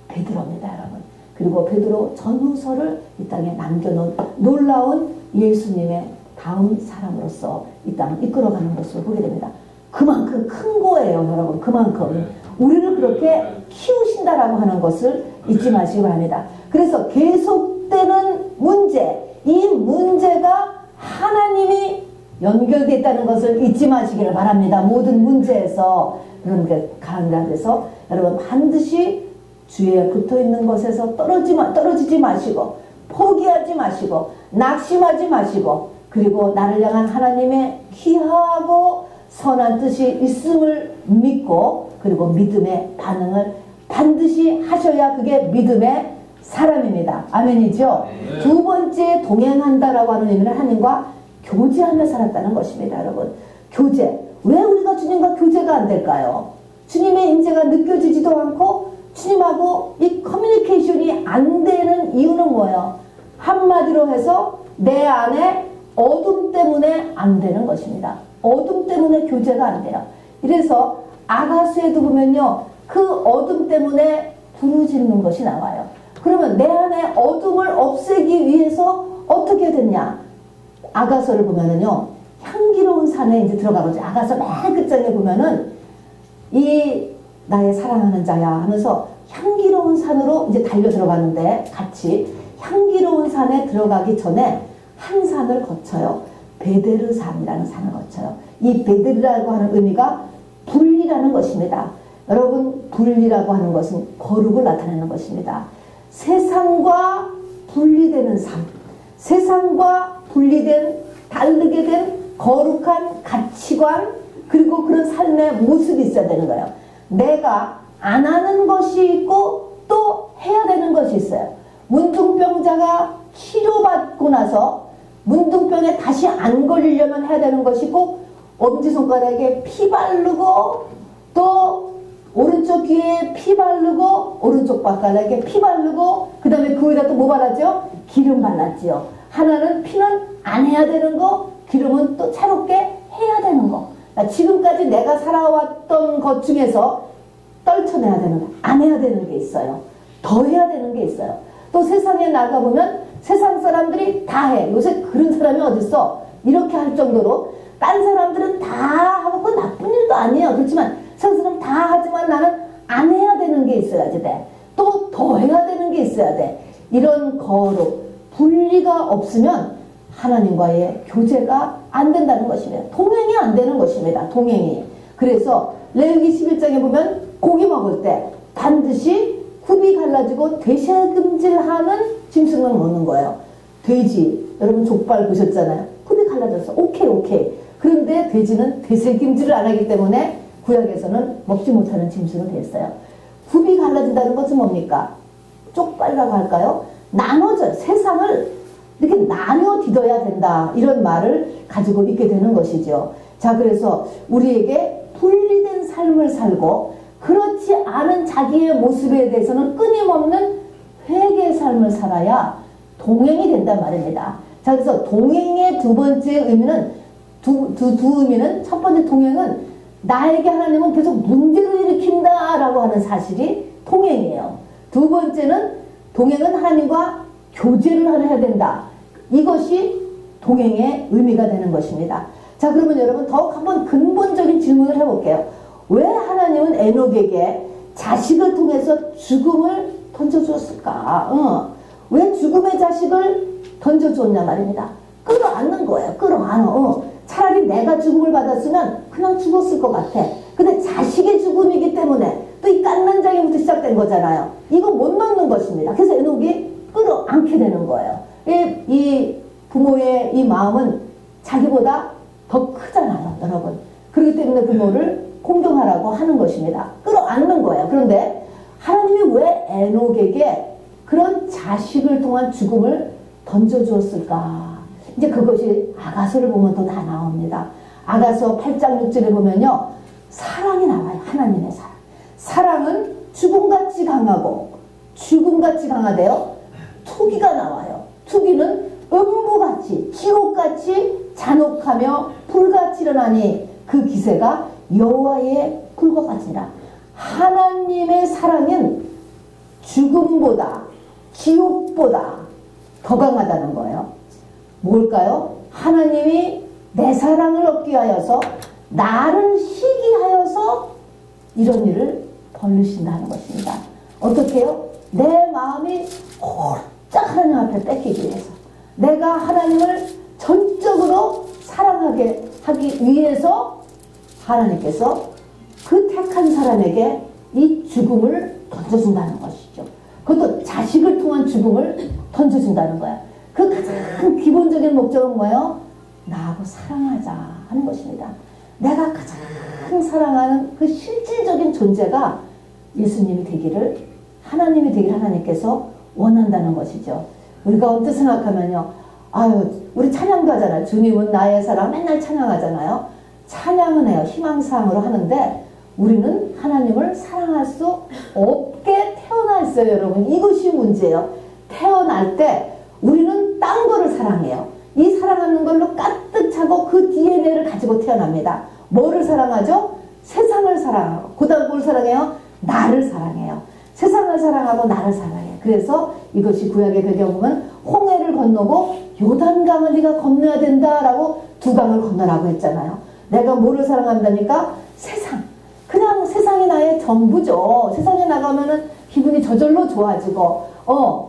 베드로입니다, 여러분. 그리고 베드로 전후서를 이 땅에 남겨놓은 놀라운 예수님의 다음 사람으로서 이 땅을 이끌어가는 것을 보게 됩니다. 그만큼 큰 거예요, 여러분. 그만큼 우리를 그렇게 키우신다라고 하는 것을 잊지 마시기 바랍니다. 그래서 계속되는 문제, 이 문제가 하나님이 연결되어 있다는 것을 잊지 마시기를 바랍니다. 모든 문제에서. 그래서 여러분 반드시 주위에 붙어있는 것에서 떨어지지 마시고, 포기하지 마시고, 낙심하지 마시고, 그리고 나를 향한 하나님의 귀하고 선한 뜻이 있음을 믿고, 그리고 믿음의 반응을 반드시 하셔야 그게 믿음의 사람입니다. 아멘이죠? 네. 두 번째 동행한다라고 하는 의미는 하나님과 교제하며 살았다는 것입니다, 여러분. 교제. 왜 우리가 주님과 교제가 안 될까요? 주님의 임재가 느껴지지도 않고 주님하고 이 커뮤니케이션이 안 되는 이유는 뭐예요? 한마디로 해서 내 안에 어둠 때문에 안 되는 것입니다. 어둠 때문에 교제가 안 돼요. 이래서 아가수에도 보면요, 그 어둠 때문에 부르짖는 것이 나와요. 그러면 내 안에 어둠을 없애기 위해서 어떻게 됐냐? 아가서를 보면은요, 향기로운 산에 이제 들어가보죠. 아가서 맨 끝장에 보면은 이 나의 사랑하는 자야 하면서 향기로운 산으로 이제 달려 들어가는데, 같이 향기로운 산에 들어가기 전에 한 산을 거쳐요. 베데르산이라는 산을 거쳐요. 이 베데르라고 하는 의미가 분리라는 것입니다. 여러분, 분리라고 하는 것은 거룩을 나타내는 것입니다. 세상과 분리되는 삶, 세상과 분리된, 다르게 된 거룩한 가치관, 그리고 그런 삶의 모습이 있어야 되는 거예요. 내가 안 하는 것이 있고 또 해야 되는 것이 있어요. 문둥병자가 치료받고 나서 문둥병에 다시 안 걸리려면 해야 되는 것이고, 엄지손가락에 피 바르고, 또 오른쪽 귀에 피 바르고, 오른쪽 발가락에 피 바르고, 그 다음에 그 위에다 또 뭐 바르죠? 기름 발랐지요. 하나는 피는 안 해야 되는 거, 기름은 또 새롭게 해야 되는 거. 지금까지 내가 살아왔던 것 중에서 떨쳐내야 되는 거, 안 해야 되는 게 있어요. 더 해야 되는 게 있어요. 또 세상에 나가보면 세상 사람들이 다 해. 요새 그런 사람이 어딨어? 이렇게 할 정도로 딴 사람들은 다 하고, 그건 나쁜 일도 아니에요. 그렇지만 세상 사람 다 하지만 나는 안 해야 되는 게 있어야지 돼. 또 더 해야 되는 게 있어야 돼. 이런 거룩, 분리가 없으면 하나님과의 교제가 안 된다는 것입니다. 동행이 안 되는 것입니다. 동행이. 그래서 레위기 11장에 보면 고기 먹을 때 반드시 굽이 갈라지고 되새김질하는 짐승을 먹는 거예요. 돼지, 여러분 족발 보셨잖아요. 굽이 갈라졌어. 오케이. 그런데 돼지는 되새김질을 안 하기 때문에 구약에서는 먹지 못하는 짐승이 됐어요. 굽이 갈라진다는 것은 뭡니까? 쪽발이라고 할까요? 나눠져요. 세상을 이렇게 나뉘어 뒤져야 된다, 이런 말을 가지고 있게 되는 것이죠. 자, 그래서 우리에게 분리된 삶을 살고 그렇지 않은 자기의 모습에 대해서는 끊임없는 회개의 삶을 살아야 동행이 된단 말입니다. 자, 그래서 동행의 두 번째 의미는 두 의미는, 첫 번째 동행은 나에게 하나님은 계속 문제를 일으킨다라고 하는 사실이 동행이에요. 두 번째는 동행은 하나님과 교제를 해야 된다. 이것이 동행의 의미가 되는 것입니다. 자, 그러면 여러분 더욱 한번 근본적인 질문을 해볼게요. 왜 하나님은 에녹에게 자식을 통해서 죽음을 던져주었을까? 왜 죽음의 자식을 던져주었냐 말입니다. 끌어안는 거예요. 끌어안어. 차라리 내가 죽음을 받았으면 그냥 죽었을 것 같아. 근데 자식의 죽음이기 때문에 또 이 깐난장애부터 시작된 거잖아요. 이거 못 넣는 것입니다. 그래서 에녹이 끌어안게 되는 거예요. 이 부모의 이 마음은 자기보다 더 크잖아요, 여러분. 그렇기 때문에 부모를 공경하라고 하는 것입니다. 끌어안는 거예요. 그런데 하나님이 왜 에녹에게 그런 자식을 통한 죽음을 던져주었을까? 이제 그것이 아가서를 보면 또 다 나옵니다. 아가서 8장 6절에 보면요, 사랑이 나와요. 하나님의 사랑. 사랑은 죽음같이 강하고, 죽음같이 강하대요. 투기가 나와요. 투기는 음부같이, 지옥같이 잔혹하며 불같이 일어나니 그 기세가 여호와의 불과 같으니라. 하나님의 사랑은 죽음보다, 지옥보다 더 강하다는 거예요. 뭘까요? 하나님이 내 사랑을 얻기 하여서, 나를 시기하여서 이런 일을 벌리신다는 것입니다. 어떻게 해요? 내 마음이 홀짝 하나님 앞에 뺏기기 위해서, 내가 하나님을 전적으로 사랑하게 하기 위해서 하나님께서 그 택한 사람에게 이 죽음을 던져준다는 것이죠. 그것도 자식을 통한 죽음을 던져준다는 거야. 그 가장 기본적인 목적은 뭐예요? 나하고 사랑하자 하는 것입니다. 내가 가장 사랑하는 그 실질적인 존재가 예수님이 되기를, 하나님이 되기를 하나님께서 원한다는 것이죠. 우리가 언뜻 생각하면요, 아유, 우리 찬양도 하잖아요. 주님은 나의 사랑, 맨날 찬양하잖아요. 찬양은 해요. 희망사항으로 하는데 우리는 하나님을 사랑할 수 없게 태어나 있어요, 여러분. 이것이 문제예요. 태어날 때 우리는 딴 거를 사랑해요. 이 사랑하는 걸로 가득 차고 그 DNA를 가지고 태어납니다. 뭐를 사랑하죠? 세상을 사랑하고, 그 다음 뭘 사랑해요? 나를 사랑해요. 세상을 사랑하고 나를 사랑해요. 그래서 이것이 구약의 배경 보면 홍해를 건너고 요단강을 네가 건너야 된다라고 두 강을 건너라고 했잖아요. 내가 뭐를 사랑한다니까? 세상. 그냥 세상 세상이 나의 전부죠. 세상에 나가면은 기분이 저절로 좋아지고,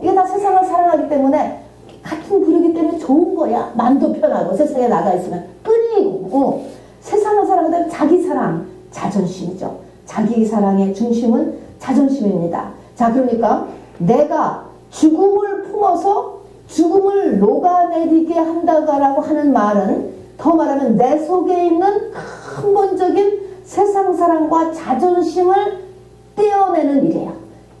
이게 다 세상을 사랑하기 때문에 같은 부류기 때문에 좋은 거야. 마음도 편하고 세상에 나가 있으면 끈이고, 세상을 사랑하기 때문에 자기 사랑, 자존심이죠. 자기 사랑의 중심은 자존심입니다. 자, 그러니까 내가 죽음을 품어서 죽음을 녹아내리게 한다라고 하는 말은, 더 말하면 내 속에 있는 근본적인 세상 사랑과 자존심을 떼어내는 일이에요.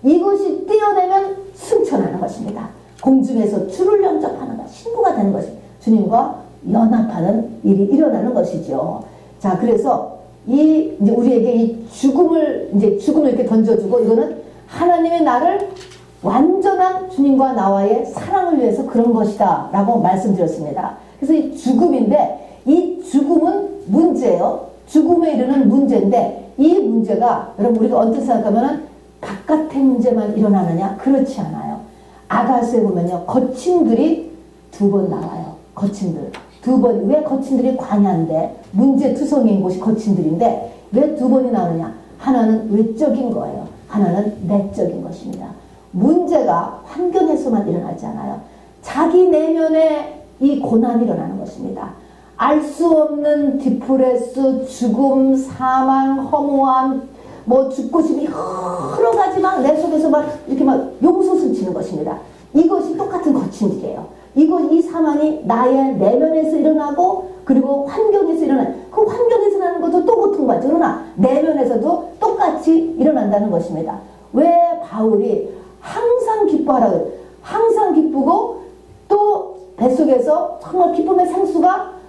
이것이 떼어내면 승천하는 것입니다. 공중에서 주를 영접하는 것, 신부가 되는 것이 주님과 연합하는 일이 일어나는 것이죠. 자, 그래서 이제 우리에게 이 죽음을 이렇게 던져주고, 이거는 하나님의 나를 완전한 주님과 나와의 사랑을 위해서 그런 것이다 라고 말씀드렸습니다. 그래서 이 죽음인데, 이 죽음은 문제예요. 죽음에 이르는 문제인데, 이 문제가 여러분 우리가 언뜻 생각하면 바깥의 문제만 일어나느냐? 그렇지 않아요. 아가서에 보면요, 거친들이 2번 나와요. 거친들 2번. 왜 거친들이 광야인데, 문제투성이인 곳이 거친들인데 왜 2번이 나오느냐? 하나는 외적인 거예요. 하나는 내적인 것입니다. 문제가 환경에서만 일어나지 않아요. 자기 내면에 이 고난이 일어나는 것입니다. 알 수 없는 디프레스, 죽음, 사망, 허무함, 죽고 싶이 여러 가지 막 내 속에서 막 이렇게 막 용솟을 치는 것입니다. 이것이 똑같은 거친들이에요. 이 사망이 나의 내면에서 일어나고, 그리고 환경에서 일어나는, 그 환경에서 나는 것도 또 고통받죠. 그러나 내면에서도 똑같이 일어난다는 것입니다. 왜 바울이 항상 기뻐하라고, 항상 기쁘고 또 뱃속에서 정말 기쁨의 생수가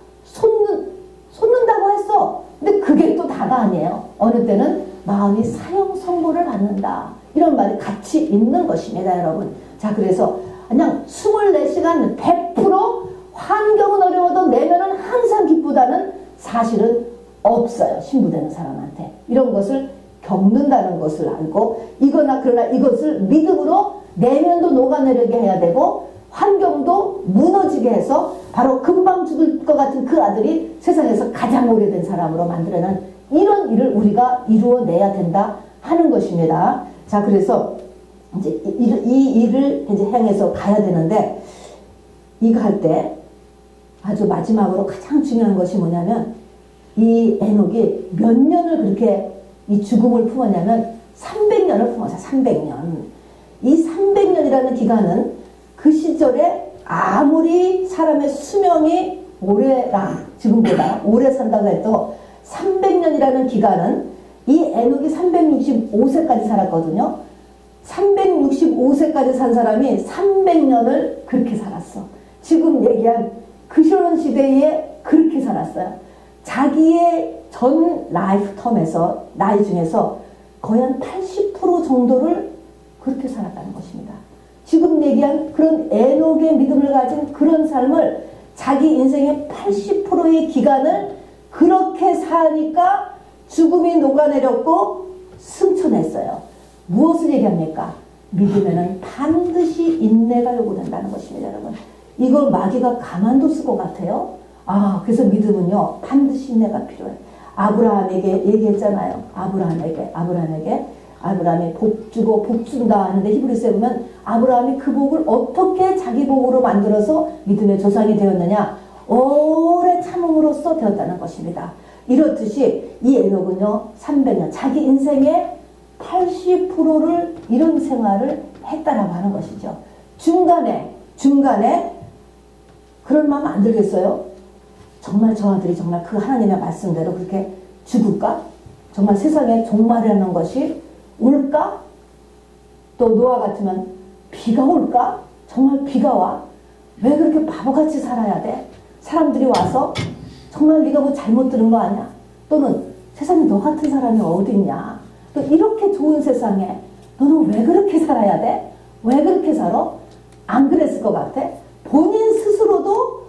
솟는다고 했어. 근데 그게 또 다가 아니에요. 어느 때는 마음이 사형 선고를 받는다. 이런 말이 같이 있는 것입니다, 여러분. 자, 그래서 그냥 24시간 100% 환경은 어려워도 내면은 항상 기쁘다는 사실은 없어요. 신부되는 사람한테. 이런 것을 겪는다는 것을 알고, 그러나 이것을 믿음으로 내면도 녹아내리게 해야 되고, 환경도 무너지게 해서 바로 금방 죽을 것 같은 그 아들이 세상에서 가장 오래된 사람으로 만들어낸 이런 일을 우리가 이루어내야 된다 하는 것입니다. 자, 그래서 이제 이 일을 이제 향해서 가야 되는데, 이거 할 때 아주 마지막으로 가장 중요한 것이 뭐냐면, 이 에녹이 몇 년을 그렇게 이 죽음을 품었냐면 300년을 품었어요. 300년. 이 300년이라는 기간은 그 시절에 아무리 사람의 수명이 지금보다 오래 산다고 해도 300년이라는 기간은, 이 에녹이 365세까지 살았거든요. 365세까지 산 사람이 300년을 그렇게 살았어. 지금 얘기한 그런 시대에 그렇게 살았어요. 자기의 전 라이프 텀에서, 나이 중에서 거의 한 80% 정도를 그렇게 살았다는 것입니다. 지금 얘기한 그런 에녹의 믿음을 가진 그런 삶을, 자기 인생의 80%의 기간을 그렇게 사니까 죽음이 녹아내렸고 승천했어요. 무엇을 얘기합니까? 믿음에는 반드시 인내가 요구된다는 것입니다, 여러분. 이걸 마귀가 가만뒀을 것 같아요. 그래서 믿음은요, 반드시 인내가 필요해요. 아브라함에게 얘기했잖아요. 아브라함이 복 주고 복 준다 하는데, 히브리서에 보면 아브라함이 그 복을 어떻게 자기 복으로 만들어서 믿음의 조상이 되었느냐? 오래 참음으로써 되었다는 것입니다. 이렇듯이 이 에녹은요, 300년, 자기 인생의 80%를 이런 생활을 했다라고 하는 것이죠. 중간에 그런 마음 안 들겠어요? 정말 저 아들이 정말 그 하나님의 말씀대로 그렇게 죽을까? 정말 세상에 종말이라는 것이 올까? 또 노아 같으면 비가 올까? 정말 비가 와? 왜 그렇게 바보같이 살아야 돼? 사람들이 와서 정말 네가 뭐 잘못 들은 거 아니야? 또는 세상에 너 같은 사람이 어디 있냐? 또 이렇게 좋은 세상에 너는 왜 그렇게 살아야 돼? 왜 그렇게 살아? 안 그랬을 것 같아? 본인 스스로도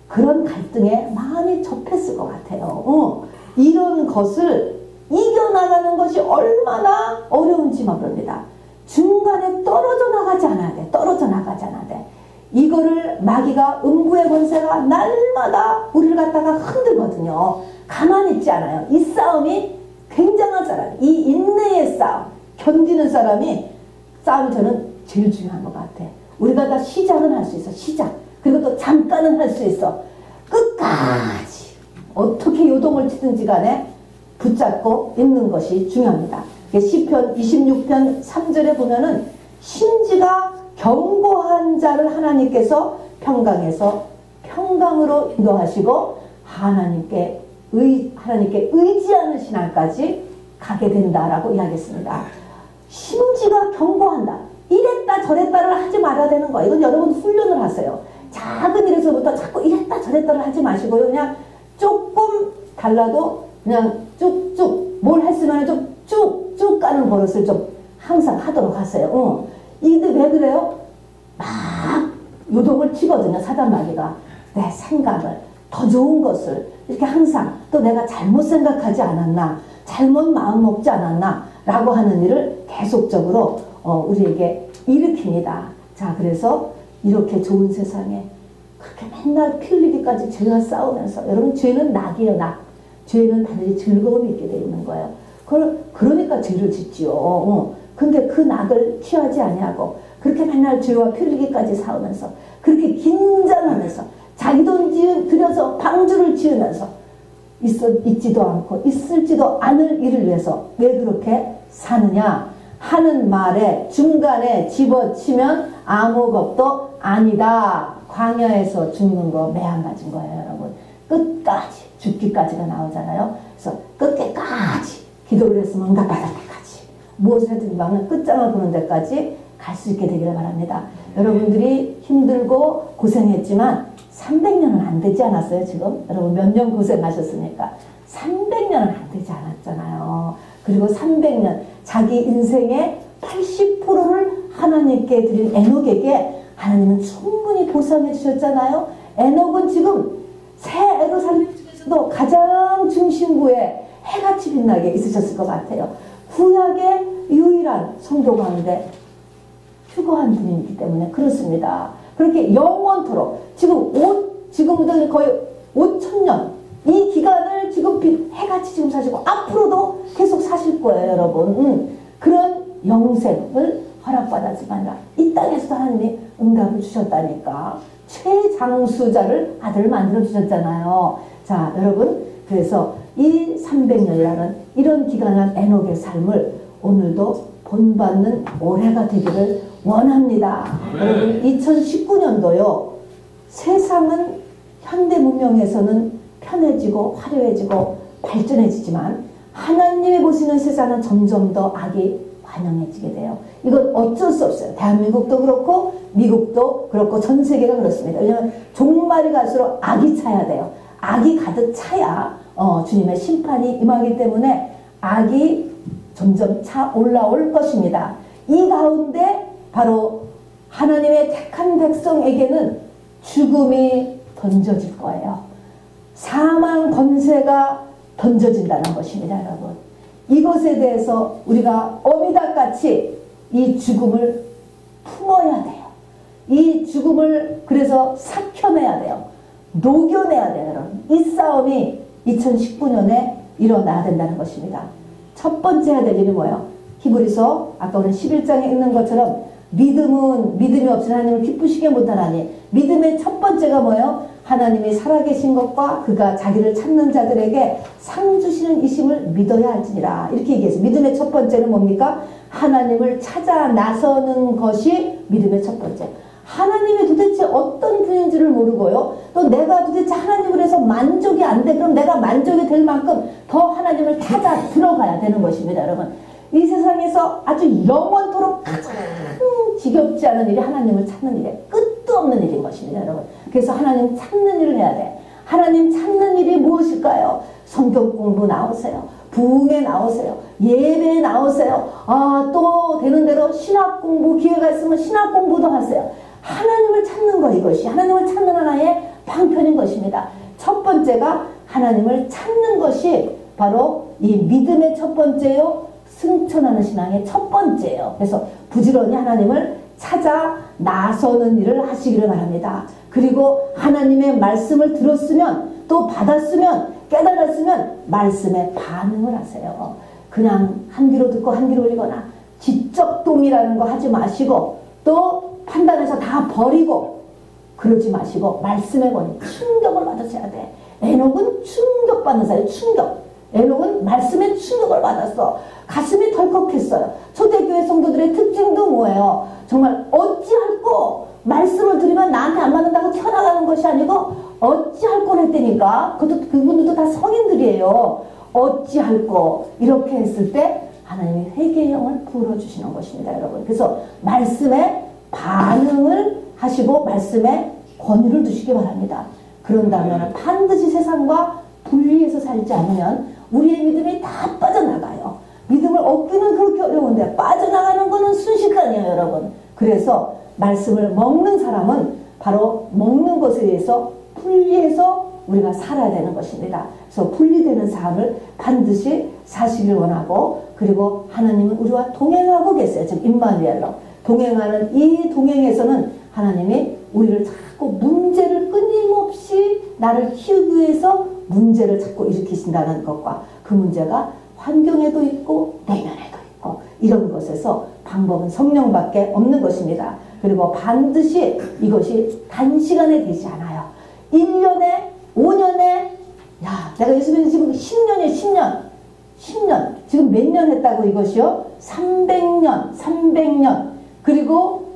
그런 갈등에 많이 접했을 것 같아요. 이런 것을 이겨나가는 것이 얼마나 어려운지 모릅니다. 중간에 떨어져 나가지 않아야 돼. 이거를 마귀가, 음부의 권세가 날마다 우리를 갖다가 흔들거든요. 가만히 있지 않아요. 이 싸움이 굉장한 사람, 이 인내의 싸움, 견디는 사람이 싸움이 저는 제일 중요한 것 같아. 우리가 다 시작은 할 수 있어. 시작. 그리고 또 잠깐은 할 수 있어. 끝까지 어떻게 요동을 치든지 간에 붙잡고 있는 것이 중요합니다. 시편 26편 3절에 보면은 심지가 견고한 자를 하나님께서 평강에서 평강으로 인도하시고 하나님께 의지하는 신앙까지 가게 된다라고 이야기했습니다. 심지가 견고한다. 이랬다 저랬다를 하지 말아야 되는 거예요. 이건 여러분 훈련을 하세요. 작은 일에서부터 자꾸 이랬다 저랬다를 하지 마시고요. 그냥 조금 달라도 그냥 쭉쭉 뭘 했으면 좀 쭉쭉 가는 버릇을 좀 항상 하도록 하세요. 이게 왜 그래요? 막 요동을 치거든요. 사단마귀가 내 생각을 더 좋은 것을 이렇게 항상 또 내가 잘못 생각하지 않았나, 잘못 마음 먹지 않았나 라고 하는 일을 계속적으로 우리에게 일으킵니다. 자, 그래서 이렇게 좋은 세상에 그렇게 맨날 피 흘리기까지 죄와 싸우면서, 여러분 죄는 낙이에요. 낙. 죄는 단지 즐거움이 있게 되어 있는 거예요. 그러니까 죄를 짓지요. 근데 그 낙을 취하지 아니하고 그렇게 맨날 죄와 피 흘리기까지 싸우면서 그렇게 긴장하면서 자기 돈 들여서 방주를 지으면서 있지도 않고 있을지도 않을 일을 위해서 왜 그렇게 사느냐 하는 말에 중간에 집어치면 아무 것도 아니다. 광야에서 죽는 거 매한 가지인 거예요, 여러분. 끝까지 죽기까지가 나오잖아요. 그래서 끝까지 기도를 했으면 응답받을 때까지 무엇을 해든지 막는 끝장을 보는 데까지 갈 수 있게 되기를 바랍니다. 여러분들이 힘들고 고생했지만 300년은 안 되지 않았어요, 지금? 여러분 몇 년 고생하셨습니까? 300년은 안 되지 않았잖아요. 그리고 300년, 자기 인생의 80%를 하나님께 드린 에녹에게 하나님은 충분히 보상해 주셨잖아요. 에녹은 지금 새 예루살렘 중에서도 가장 중심부에 해같이 빛나게 있으셨을 것 같아요. 구약의 유일한 성도 가운데 휴거한 분이기 때문에 그렇습니다. 그렇게 영원토록 지금부터 거의 5,000년 이 기간을 지금 해같이 지금 사시고 앞으로도 계속 사실 거예요, 여러분. 그런 영생을 허락받았지만 이 땅에서도 하나님이 응답을 주셨다니까. 최장수자를 아들 만들어 주셨잖아요. 자, 여러분, 그래서 이 300년이라는 이런 기간한 에녹의 삶을 오늘도 본받는 올해가 되기를 원합니다. 여러분, 2019년도요. 세상은 현대 문명에서는 편해지고 화려해지고 발전해지지만 하나님이 보시는 세상은 점점 더 악이 반영해지게 돼요. 이건 어쩔 수 없어요. 대한민국도 그렇고 미국도 그렇고 전 세계가 그렇습니다. 왜냐하면 종말이 갈수록 악이 차야 돼요. 악이 가득 차야 주님의 심판이 임하기 때문에 악이 점점 차 올라올 것입니다. 이 가운데 바로 하나님의 택한 백성에게는 죽음이 던져질 거예요. 사망 권세가 던져진다는 것입니다, 여러분. 이것에 대해서 우리가 어미닭같이 이 죽음을 품어야 돼요. 이 죽음을 그래서 삭혀내야 돼요. 녹여내야 돼요, 여러분. 이 싸움이 2019년에 일어나야 된다는 것입니다. 첫 번째 해야 될 일이 뭐예요? 히브리서 아까 우리 11장에 있는 것처럼 믿음이 없이 하나님을 기쁘시게 못하나니 믿음의 첫 번째가 뭐예요? 하나님이 살아계신 것과 그가 자기를 찾는 자들에게 상 주시는 이심을 믿어야 할지니라. 이렇게 얘기해서 믿음의 첫 번째는 뭡니까? 하나님을 찾아 나서는 것이 믿음의 첫 번째. 하나님이 도대체 어떤 분인지를 모르고요. 또 내가 도대체 하나님을 해서 만족이 안 돼. 그럼 내가 만족이 될 만큼 더 하나님을 찾아 들어가야 되는 것입니다, 여러분. 이 세상에서 아주 영원토록 가장 지겹지 않은 일이 하나님을 찾는 일이에요. 끝도 없는 일인 것입니다, 여러분. 그래서 하나님 찾는 일을 해야 돼. 하나님 찾는 일이 무엇일까요? 성경 공부 나오세요. 부흥에 나오세요. 예배에 나오세요. 또 되는 대로 신학 공부 기회가 있으면 신학 공부도 하세요. 하나님을 찾는 거, 이것이 하나님을 찾는 하나의 방편인 것입니다. 첫 번째가 하나님을 찾는 것이 바로 이 믿음의 첫 번째요, 승천하는 신앙의 첫 번째예요. 그래서 부지런히 하나님을 찾아 나서는 일을 하시기를 바랍니다. 그리고 하나님의 말씀을 들었으면 또 받았으면 깨달았으면 말씀에 반응을 하세요. 그냥 한 귀로 듣고 한 귀로 흘리거나 지적 동의라는 거 하지 마시고 또 판단해서 다 버리고 그러지 마시고 말씀에 보니 충격을 받으셔야 돼. 에녹은 충격받는 사람이에요. 충격. 에녹은 말씀에 충격을 받았어. 가슴이 덜컥했어요. 초대교회 성도들의 특징도 뭐예요? 정말 어찌할꼬 말씀을 들으면 나한테 안 맞는다고 튀어나가는 것이 아니고 어찌할꼬 했다니까. 그분들도 다 성인들이에요. 어찌할꼬 이렇게 했을 때 하나님이 회개의 영을 부어주시는 것입니다, 여러분. 그래서 말씀에 반응을 하시고 말씀에 권위를 두시기 바랍니다. 그런다면 반드시 세상과 분리해서 살지 않으면 우리의 믿음이 다 빠져나가요. 믿음을 얻기는 그렇게 어려운데 빠져나가는 것은 순식간이에요, 여러분. 그래서 말씀을 먹는 사람은 바로 먹는 것에 대해서 분리해서 우리가 살아야 되는 것입니다. 그래서 분리되는 삶을 반드시 사시길 원하고, 그리고 하나님은 우리와 동행하고 계세요. 지금 임마누엘로 동행하는 이 동행에서는 하나님이 우리를 자꾸 문제를 끊임없이 나를 키우기 위해서 문제를 자꾸 일으키신다는 것과 그 문제가 환경에도 있고 내면에도 있고 이런 것에서 방법은 성령밖에 없는 것입니다. 그리고 반드시 이것이 단시간에 되지 않아요. 1년에 5년에 야 내가 예수님 지금 10년이에요. 10년 지금 몇 년 했다고 이것이요? 300년 그리고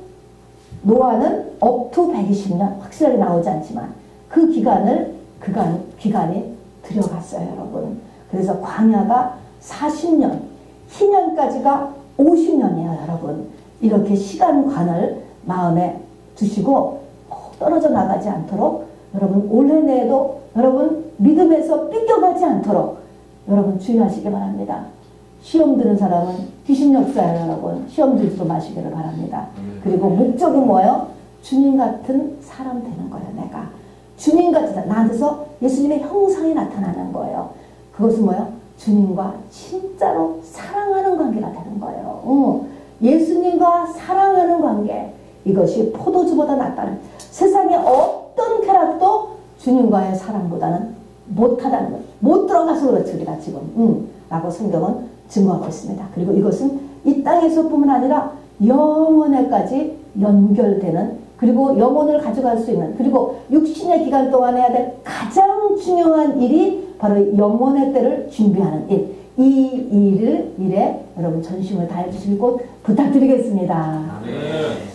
노아는 up to 120년 확실하게 나오지 않지만 그 기간이 들어갔어요, 여러분. 그래서 광야가 40년, 희년까지가 50년이에요, 여러분. 이렇게 시간관을 마음에 두시고 떨어져 나가지 않도록 여러분 올해 내에도 여러분 믿음에서 삐껴가지 않도록 여러분 주의하시기 바랍니다. 시험 드는 사람은 귀신 역사예요, 여러분. 시험 들지도 마시기를 바랍니다. 그리고 목적은 뭐예요? 주님 같은 사람 되는 거예요, 내가. 주님 같은 나한테서 예수님의 형상이 나타나는 거예요. 그것은 뭐예요? 주님과 진짜로 사랑하는 관계가 되는 거예요. 예수님과 사랑하는 관계. 이것이 포도주보다 낫다는, 세상의 어떤 쾌락도 주님과의 사랑보다는 못하다는 거예요. 못 들어가서 그렇지 우리가 지금 라고 성경은 증거하고 있습니다. 그리고 이것은 이 땅에서뿐만 아니라 영원에까지 연결되는, 그리고 영혼을 가져갈 수 있는, 그리고 육신의 기간 동안 해야 될 가장 중요한 일이 바로 영혼의 때를 준비하는 일. 이 일에 여러분 전심을 다해 주시길 꼭 부탁드리겠습니다. 아멘.